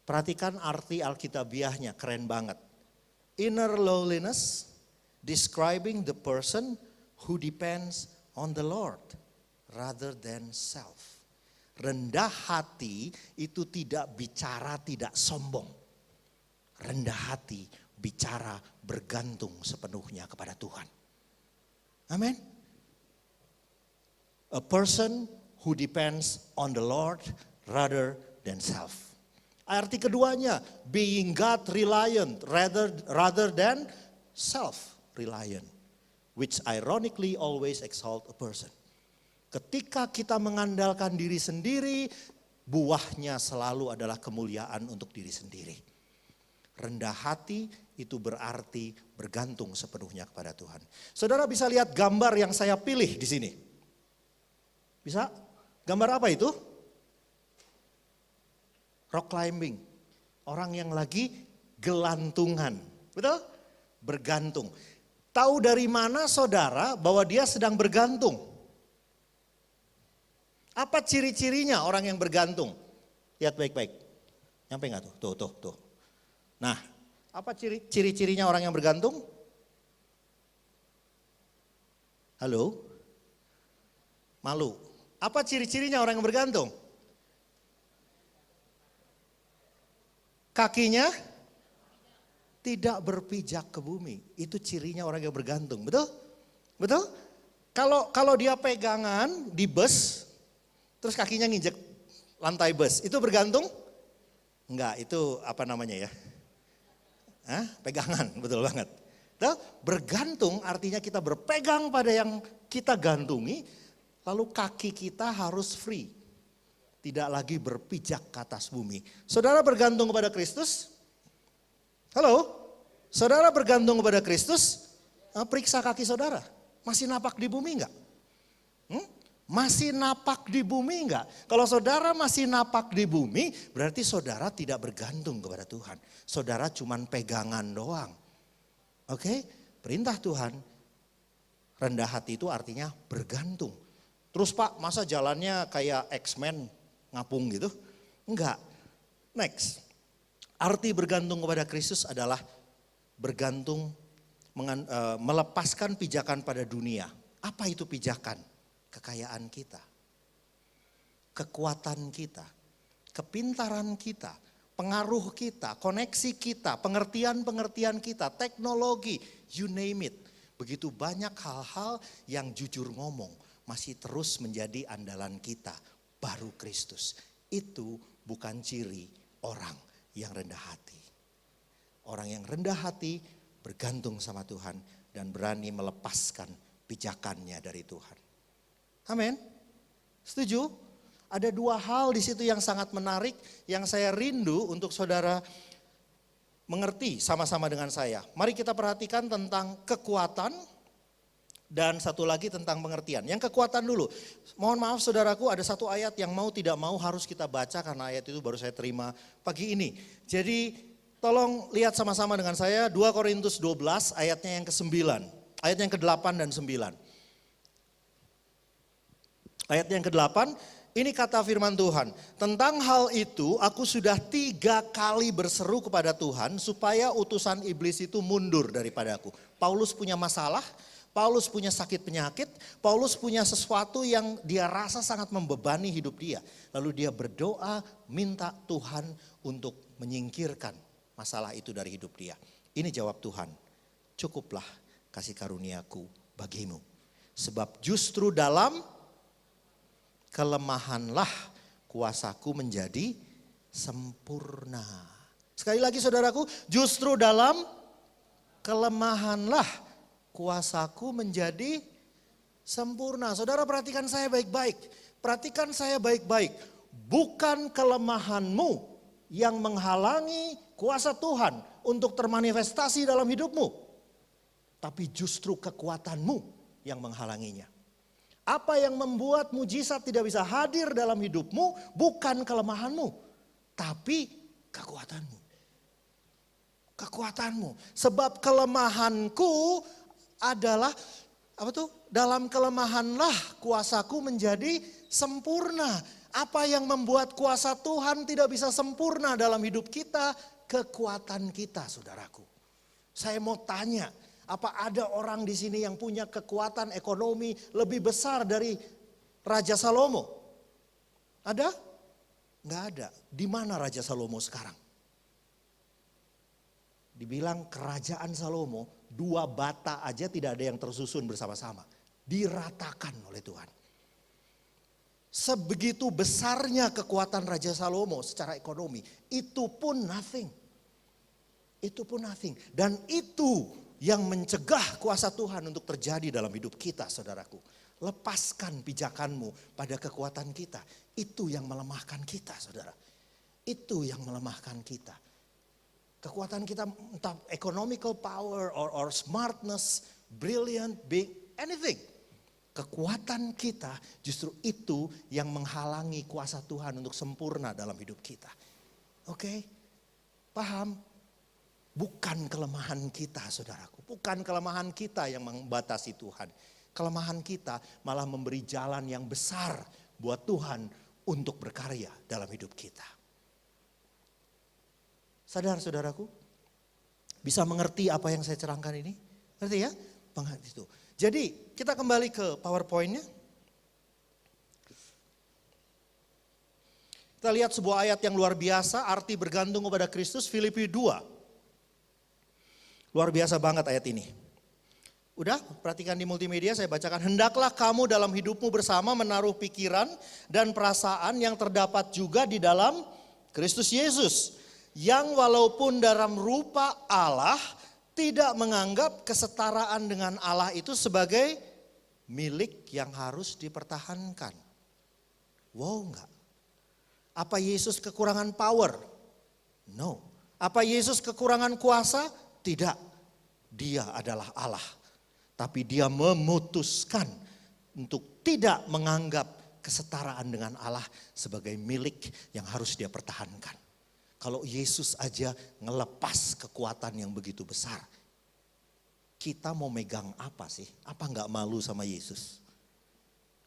Perhatikan arti Alkitabiahnya, keren banget. Inner lowliness, describing the person who depends on the Lord rather than self. Rendah hati itu tidak bicara tidak sombong. Rendah hati bicara bergantung sepenuhnya kepada Tuhan. Amin. A person who depends on the Lord rather than self. Arti keduanya, being God reliant rather than self reliant, which ironically always exalt a person. Ketika kita mengandalkan diri sendiri, buahnya selalu adalah kemuliaan untuk diri sendiri. Rendah hati itu berarti bergantung sepenuhnya kepada Tuhan. Saudara bisa lihat gambar yang saya pilih di sini. Bisa? Gambar apa itu? Rock climbing. Orang yang lagi gelantungan. Betul? Bergantung. Tahu dari mana saudara bahwa dia sedang bergantung? Apa ciri-cirinya orang yang bergantung? Lihat baik-baik. Nyampe nggak tuh? Tuh. Nah, apa ciri-cirinya orang yang bergantung? Halo? Malu. Apa ciri-cirinya orang yang bergantung? Kakinya tidak berpijak ke bumi. Itu cirinya orang yang bergantung. Betul? Betul? Kalau dia pegangan di bus, terus kakinya nginjek lantai bus, itu bergantung? Enggak, itu apa namanya ya? Pegangan, betul banget. Bergantung artinya kita berpegang pada yang kita gantungi, lalu kaki kita harus free. Tidak lagi berpijak ke atas bumi. Saudara bergantung kepada Kristus? Halo? Saudara bergantung kepada Kristus? Periksa kaki saudara. Masih napak di bumi enggak? Masih napak di bumi enggak? Kalau saudara masih napak di bumi, berarti saudara tidak bergantung kepada Tuhan. Saudara cuman pegangan doang. Oke? Perintah Tuhan, rendah hati itu artinya bergantung. Terus Pak, masa jalannya kayak X-Men ngapung gitu? Enggak. Next. Arti bergantung kepada Kristus adalah bergantung, melepaskan pijakan pada dunia. Apa itu pijakan? Kekayaan kita, kekuatan kita, kepintaran kita, pengaruh kita, koneksi kita, pengertian-pengertian kita, teknologi, you name it. Begitu banyak hal-hal yang jujur ngomong masih terus menjadi andalan kita, baru Kristus. Itu bukan ciri orang yang rendah hati. Orang yang rendah hati bergantung sama Tuhan dan berani melepaskan pijakannya dari Tuhan. Amin. Setuju? Ada dua hal di situ yang sangat menarik yang saya rindu untuk saudara mengerti sama-sama dengan saya. Mari kita perhatikan tentang kekuatan dan satu lagi tentang pengertian. Yang kekuatan dulu. Mohon maaf saudaraku, ada satu ayat yang mau tidak mau harus kita baca karena ayat itu baru saya terima pagi ini. Jadi tolong lihat sama-sama dengan saya 2 Korintus 12 ayatnya yang ke-9. Ayat yang ke-8 dan 9. Ayat yang ke-8, ini kata firman Tuhan. Tentang hal itu aku sudah 3 kali berseru kepada Tuhan supaya utusan iblis itu mundur daripadaku. Paulus punya masalah, Paulus punya sakit penyakit, Paulus punya sesuatu yang dia rasa sangat membebani hidup dia. Lalu dia berdoa minta Tuhan untuk menyingkirkan masalah itu dari hidup dia. Ini jawab Tuhan, cukuplah kasih karuniaku bagimu. Sebab justru dalam kelemahanlah kuasaku menjadi sempurna. Sekali lagi saudaraku, justru dalam kelemahanlah kuasaku menjadi sempurna. Saudara perhatikan saya baik-baik. Perhatikan saya baik-baik. Bukan kelemahanmu yang menghalangi kuasa Tuhan untuk termanifestasi dalam hidupmu. Tapi justru kekuatanmu yang menghalanginya. Apa yang membuat mujizat tidak bisa hadir dalam hidupmu bukan kelemahanmu, tapi kekuatanmu. Kekuatanmu. Sebab kelemahanku adalah apa tuh? Dalam kelemahanlah kuasaku menjadi sempurna. Apa yang membuat kuasa Tuhan tidak bisa sempurna dalam hidup kita? Kekuatan kita, saudaraku. Saya mau tanya, apa ada orang di sini yang punya kekuatan ekonomi lebih besar dari Raja Salomo? Ada? Enggak ada. Di mana Raja Salomo sekarang? Dibilang kerajaan Salomo, 2 bata aja tidak ada yang tersusun bersama-sama. Diratakan oleh Tuhan. Sebegitu besarnya kekuatan Raja Salomo secara ekonomi, itu pun nothing. Itu pun nothing. Dan itu yang mencegah kuasa Tuhan untuk terjadi dalam hidup kita, saudaraku. Lepaskan pijakanmu pada kekuatan kita. Itu yang melemahkan kita, saudara. Itu yang melemahkan kita. Kekuatan kita entah economical power or smartness, brilliant, big, anything. Kekuatan kita justru itu yang menghalangi kuasa Tuhan untuk sempurna dalam hidup kita. Oke? Paham? Bukan kelemahan kita, saudaraku. Bukan kelemahan kita yang membatasi Tuhan. Kelemahan kita malah memberi jalan yang besar buat Tuhan untuk berkarya dalam hidup kita. Sadar saudaraku? Bisa mengerti apa yang saya cerangkan ini? Ngerti ya? Mengerti itu. Jadi kita kembali ke PowerPoint-nya. Kita lihat sebuah ayat yang luar biasa, arti bergantung kepada Kristus, Filipi 2. Luar biasa banget ayat ini. Udah, perhatikan di multimedia saya bacakan. Hendaklah kamu dalam hidupmu bersama menaruh pikiran dan perasaan yang terdapat juga di dalam Kristus Yesus. Yang walaupun dalam rupa Allah tidak menganggap kesetaraan dengan Allah itu sebagai milik yang harus dipertahankan. Wow enggak? Apa Yesus kekurangan power? No. Apa Yesus kekurangan kuasa? Tidak. Dia adalah Allah. Tapi dia memutuskan untuk tidak menganggap kesetaraan dengan Allah sebagai milik yang harus dia pertahankan. Kalau Yesus aja ngelepas kekuatan yang begitu besar. Kita mau megang apa sih? Apa enggak malu sama Yesus?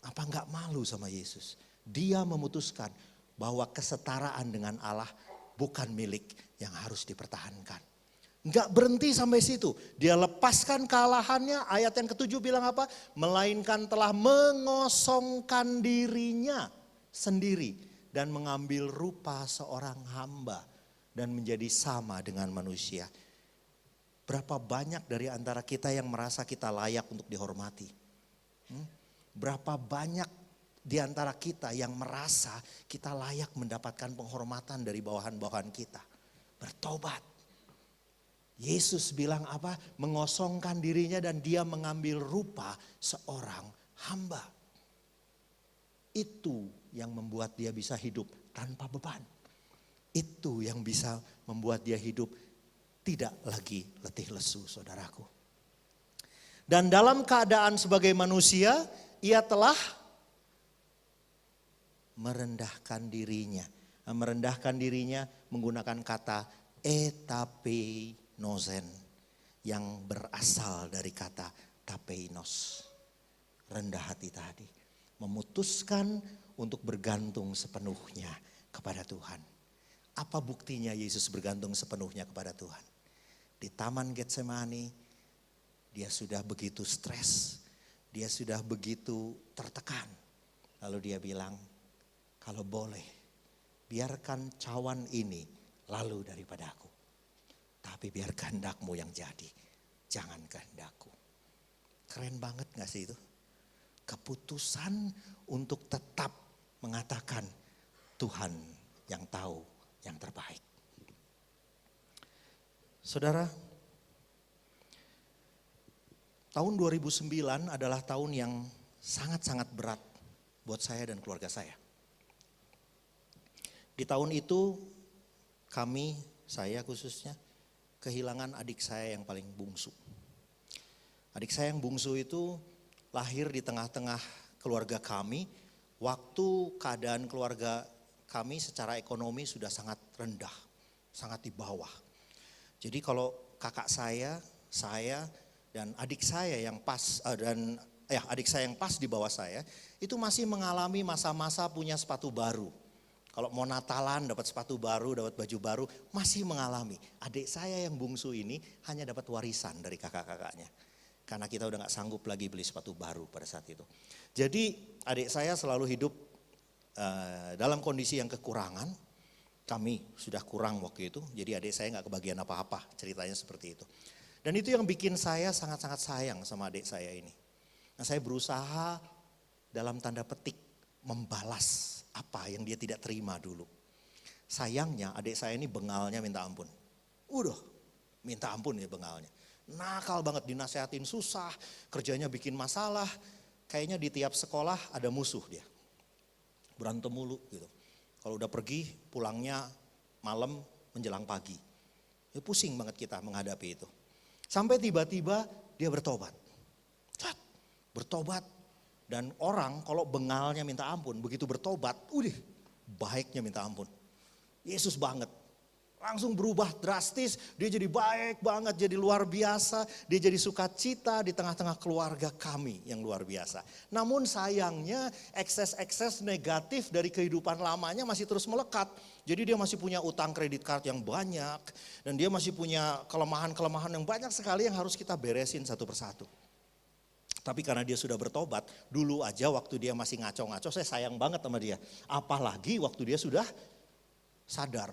Apa enggak malu sama Yesus? Dia memutuskan bahwa kesetaraan dengan Allah bukan milik yang harus dipertahankan. Enggak berhenti sampai situ. Dia lepaskan kalahannya. Ayat yang ke-7 bilang apa? Melainkan telah mengosongkan dirinya sendiri. Dan mengambil rupa seorang hamba. Dan menjadi sama dengan manusia. Berapa banyak dari antara kita yang merasa kita layak untuk dihormati? Berapa banyak di antara kita yang merasa kita layak mendapatkan penghormatan dari bawahan-bawahan kita? Bertobat. Yesus bilang apa? Mengosongkan dirinya dan dia mengambil rupa seorang hamba. Itu yang membuat dia bisa hidup tanpa beban. Itu yang bisa membuat dia hidup tidak lagi letih lesu, saudaraku. Dan dalam keadaan sebagai manusia, ia telah merendahkan dirinya. Merendahkan dirinya menggunakan kata etapenosen yang berasal dari kata tapeinos. Rendah hati tadi. Memutuskan untuk bergantung sepenuhnya kepada Tuhan. Apa buktinya Yesus bergantung sepenuhnya kepada Tuhan? Di Taman Getsemani, dia sudah begitu stres, dia sudah begitu tertekan. Lalu dia bilang, kalau boleh, biarkan cawan ini lalu daripadaku. Tapi biar kehendakmu yang jadi, jangan kehendakku. Keren banget gak sih itu? Keputusan untuk tetap mengatakan Tuhan yang tahu yang terbaik. Saudara, tahun 2009 adalah tahun yang sangat-sangat berat buat saya dan keluarga saya. Di tahun itu saya khususnya kehilangan adik saya yang paling bungsu. Adik saya yang bungsu itu lahir di tengah-tengah keluarga kami waktu keadaan keluarga kami secara ekonomi sudah sangat rendah, sangat di bawah. Jadi kalau kakak saya dan adik saya yang pas adik saya yang pas di bawah saya itu masih mengalami masa-masa punya sepatu baru. Kalau mau Natalan dapat sepatu baru, dapat baju baru, masih mengalami. Adik saya yang bungsu ini hanya dapat warisan dari kakak-kakaknya. Karena kita udah gak sanggup lagi beli sepatu baru pada saat itu. Jadi adik saya selalu hidup dalam kondisi yang kekurangan. Kami sudah kurang waktu itu, jadi adik saya gak kebagian apa-apa, ceritanya seperti itu. Dan itu yang bikin saya sangat-sangat sayang sama adik saya ini. Nah, saya berusaha dalam tanda petik membalas apa yang dia tidak terima dulu. Sayangnya adik saya ini bengalnya minta ampun. Minta ampun ya bengalnya. Nakal banget, dinasehatin susah, kerjanya bikin masalah. Kayaknya di tiap sekolah ada musuh dia. Berantem mulu gitu. Kalau udah pergi pulangnya malam menjelang pagi. Pusing banget kita menghadapi itu. Sampai tiba-tiba dia bertobat. Bertobat. Dan orang kalau bengalnya minta ampun, begitu bertobat, baiknya minta ampun. Yesus banget. Langsung berubah drastis, dia jadi baik banget, jadi luar biasa. Dia jadi sukacita di tengah-tengah keluarga kami yang luar biasa. Namun sayangnya ekses-ekses negatif dari kehidupan lamanya masih terus melekat. Jadi dia masih punya utang kredit card yang banyak. Dan dia masih punya kelemahan-kelemahan yang banyak sekali yang harus kita beresin satu persatu. Tapi karena dia sudah bertobat, dulu aja waktu dia masih ngaco-ngaco, saya sayang banget sama dia. Apalagi waktu dia sudah sadar,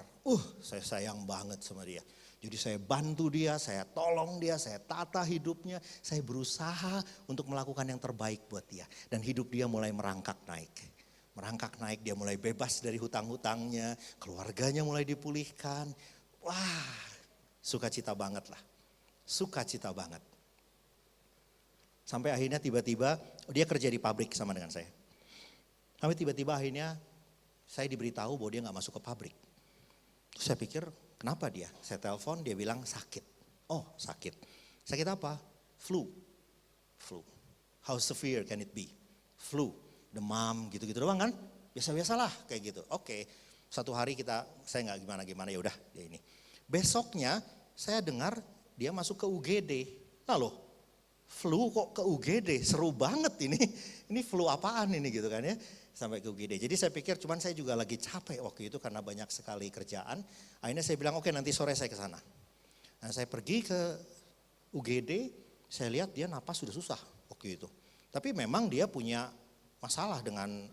saya sayang banget sama dia. Jadi saya bantu dia, saya tolong dia, saya tata hidupnya, saya berusaha untuk melakukan yang terbaik buat dia. Dan hidup dia mulai merangkak naik. Merangkak naik, dia mulai bebas dari hutang-hutangnya, keluarganya mulai dipulihkan. Wah, sukacita banget lah, sukacita banget. Sampai akhirnya tiba-tiba dia kerja di pabrik sama dengan saya. Sampai tiba-tiba akhirnya saya diberitahu bahwa dia gak masuk ke pabrik. Terus saya pikir kenapa dia? Saya telepon, dia bilang sakit. Oh sakit. Sakit apa? Flu. How severe can it be? Flu, demam gitu-gitu doang kan? Biasa-biasalah kayak gitu. Oke. Satu hari saya gak gimana-gimana, ya udah dia ini. Besoknya saya dengar dia masuk ke UGD. Lalu flu kok ke UGD, seru banget ini. Ini flu apaan ini gitu kan ya. Sampai ke UGD. Jadi saya pikir cuman saya juga lagi capek waktu itu karena banyak sekali kerjaan. Akhirnya saya bilang oke, nanti sore saya ke sana. Nah, saya pergi ke UGD, saya lihat dia napas sudah susah waktu itu. Tapi memang dia punya masalah dengan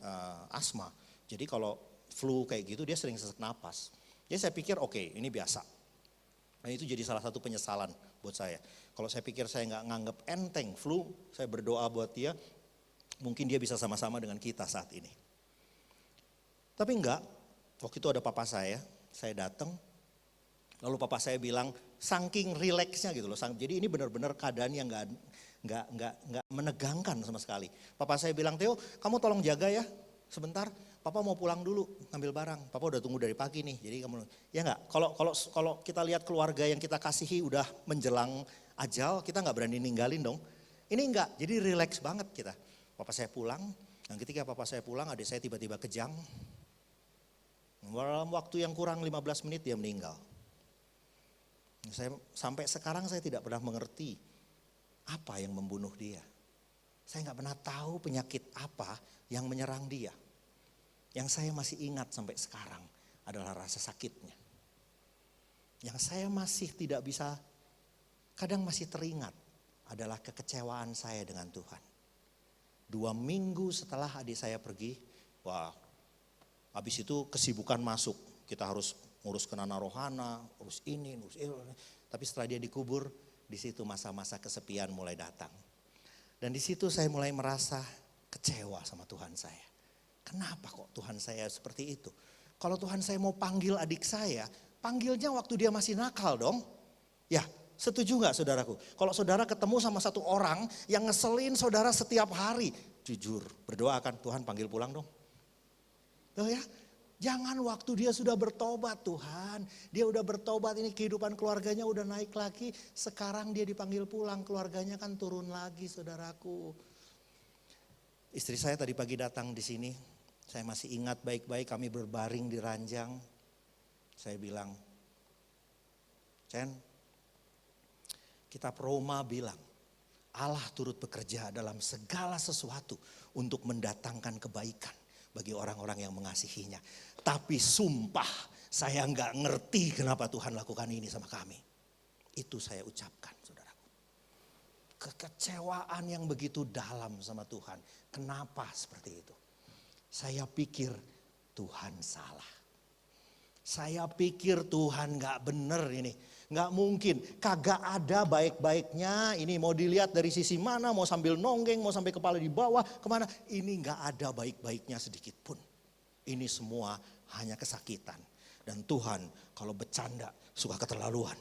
asma. Jadi kalau flu kayak gitu dia sering sesak napas. Jadi saya pikir oke, ini biasa. Nah itu jadi salah satu penyesalan buat saya. Kalau saya pikir saya nggak nganggep enteng flu, saya berdoa buat dia, mungkin dia bisa sama-sama dengan kita saat ini. Tapi enggak, waktu itu ada papa saya datang, lalu papa saya bilang saking rileksnya gitu loh. Jadi ini benar-benar keadaan yang nggak menegangkan sama sekali. Papa saya bilang, Theo, kamu tolong jaga ya sebentar. Papa mau pulang dulu ngambil barang. Papa udah tunggu dari pagi nih. Jadi kamu ya enggak. Kalau kita lihat keluarga yang kita kasihi udah menjelang ajal, kita nggak berani ninggalin dong. Ini enggak. Jadi rileks banget kita. Papa saya pulang. Dan ketika papa saya pulang, adik saya tiba-tiba kejang. Dalam waktu yang kurang 15 menit dia meninggal. Sampai sekarang saya tidak pernah mengerti apa yang membunuh dia. Saya nggak pernah tahu penyakit apa yang menyerang dia. Yang saya masih ingat sampai sekarang adalah rasa sakitnya. Yang saya masih tidak bisa, kadang masih teringat adalah kekecewaan saya dengan Tuhan. 2 minggu setelah adik saya pergi, habis itu kesibukan masuk. Kita harus ngurus Nana Rohana, urus ini, urus itu. Tapi setelah dia dikubur, di situ masa-masa kesepian mulai datang. Dan di situ saya mulai merasa kecewa sama Tuhan saya. Kenapa kok Tuhan saya seperti itu? Kalau Tuhan saya mau panggil adik saya, panggilnya waktu dia masih nakal dong. Ya, setuju gak saudaraku? Kalau saudara ketemu sama satu orang yang ngeselin saudara setiap hari, jujur berdoakan, Tuhan panggil pulang dong. Tuh ya, jangan waktu dia sudah bertobat Tuhan. Dia udah bertobat, ini kehidupan keluarganya udah naik lagi. Sekarang dia dipanggil pulang, keluarganya kan turun lagi saudaraku. Istri saya tadi pagi datang di sini. Saya masih ingat baik-baik kami berbaring di ranjang. Saya bilang, Chen, kitab Roma bilang, Allah turut bekerja dalam segala sesuatu untuk mendatangkan kebaikan bagi orang-orang yang mengasihinya. Tapi sumpah saya nggak ngerti kenapa Tuhan lakukan ini sama kami. Itu saya ucapkan saudaraku. Kekecewaan yang begitu dalam sama Tuhan. Kenapa seperti itu? Saya pikir Tuhan salah. Saya pikir Tuhan gak bener ini. Gak mungkin, kagak ada baik-baiknya. Ini mau dilihat dari sisi mana, mau sambil nonggeng, mau sampai kepala di bawah, kemana. Ini gak ada baik-baiknya sedikit pun. Ini semua hanya kesakitan. Dan Tuhan kalau bercanda suka keterlaluan.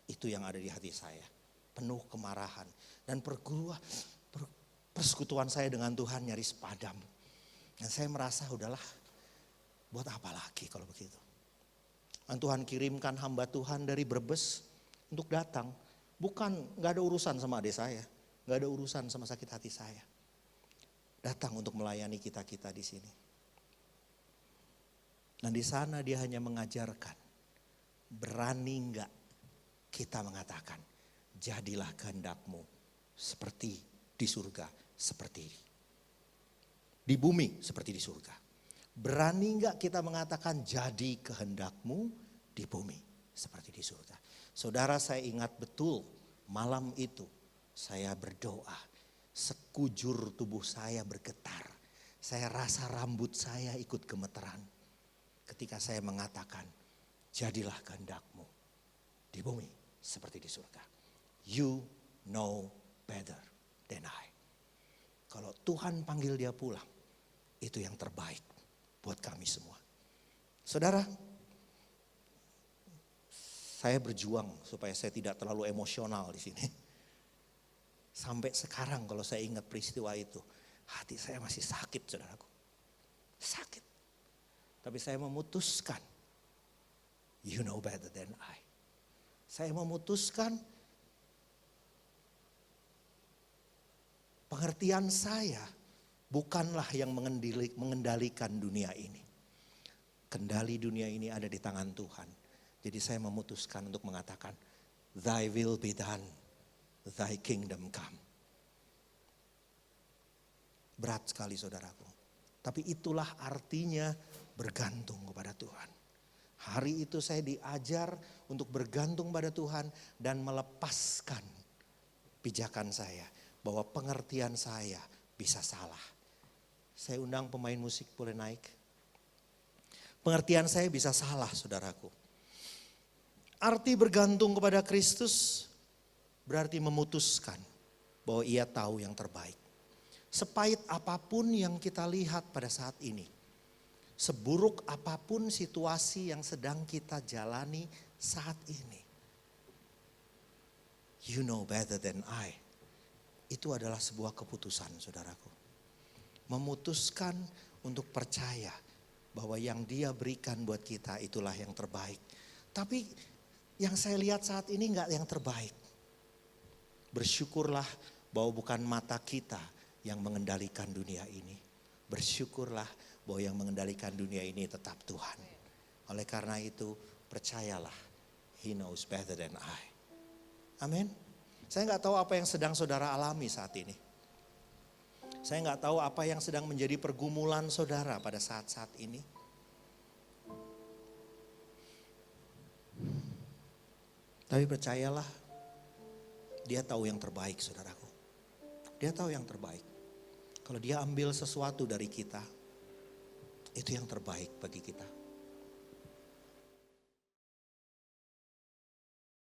Itu yang ada di hati saya. Penuh kemarahan. Dan persekutuan saya dengan Tuhan nyaris padam. Dan saya merasa udahlah, buat apa lagi kalau begitu. Dan Tuhan kirimkan hamba Tuhan dari Brebes untuk datang. Bukan, gak ada urusan sama adik saya. Gak ada urusan sama sakit hati saya. Datang untuk melayani kita-kita di sini. Dan di sana dia hanya mengajarkan. Berani enggak kita mengatakan, jadilah kehendakmu seperti di surga, seperti di bumi, seperti di surga. Berani enggak kita mengatakan, jadi kehendakmu di bumi, seperti di surga. Saudara, saya ingat betul malam itu saya berdoa, sekujur tubuh saya bergetar. Saya rasa rambut saya ikut gemeteran ketika saya mengatakan, jadilah kehendakmu di bumi seperti di surga. You know better than I. Kalau Tuhan panggil dia pulang, itu yang terbaik buat kami semua. Saudara, saya berjuang supaya saya tidak terlalu emosional di sini. Sampai sekarang kalau saya ingat peristiwa itu, hati saya masih sakit, saudaraku. Sakit. Tapi saya memutuskan, you know better than I. Saya memutuskan pengertian saya bukanlah yang mengendalikan dunia ini. Kendali dunia ini ada di tangan Tuhan. Jadi saya memutuskan untuk mengatakan, thy will be done, thy kingdom come. Berat sekali saudaraku. Tapi itulah artinya bergantung kepada Tuhan. Hari itu saya diajar untuk bergantung pada Tuhan dan melepaskan pijakan saya. Bahwa pengertian saya bisa salah. Saya undang pemain musik boleh naik. Pengertian saya bisa salah saudaraku. Arti bergantung kepada Kristus berarti memutuskan bahwa ia tahu yang terbaik. Sepahit apapun yang kita lihat pada saat ini. Seburuk apapun situasi yang sedang kita jalani saat ini. You know better than I. Itu adalah sebuah keputusan saudaraku. Memutuskan untuk percaya bahwa yang dia berikan buat kita itulah yang terbaik. Tapi yang saya lihat saat ini enggak yang terbaik. Bersyukurlah bahwa bukan mata kita yang mengendalikan dunia ini. Bersyukurlah bahwa yang mengendalikan dunia ini tetap Tuhan. Oleh karena itu percayalah, He knows better than I. Amin. Saya nggak tahu apa yang sedang saudara alami saat ini. Saya nggak tahu apa yang sedang menjadi pergumulan saudara pada saat-saat ini. Tapi percayalah, dia tahu yang terbaik saudaraku. Dia tahu yang terbaik. Kalau dia ambil sesuatu dari kita, itu yang terbaik bagi kita.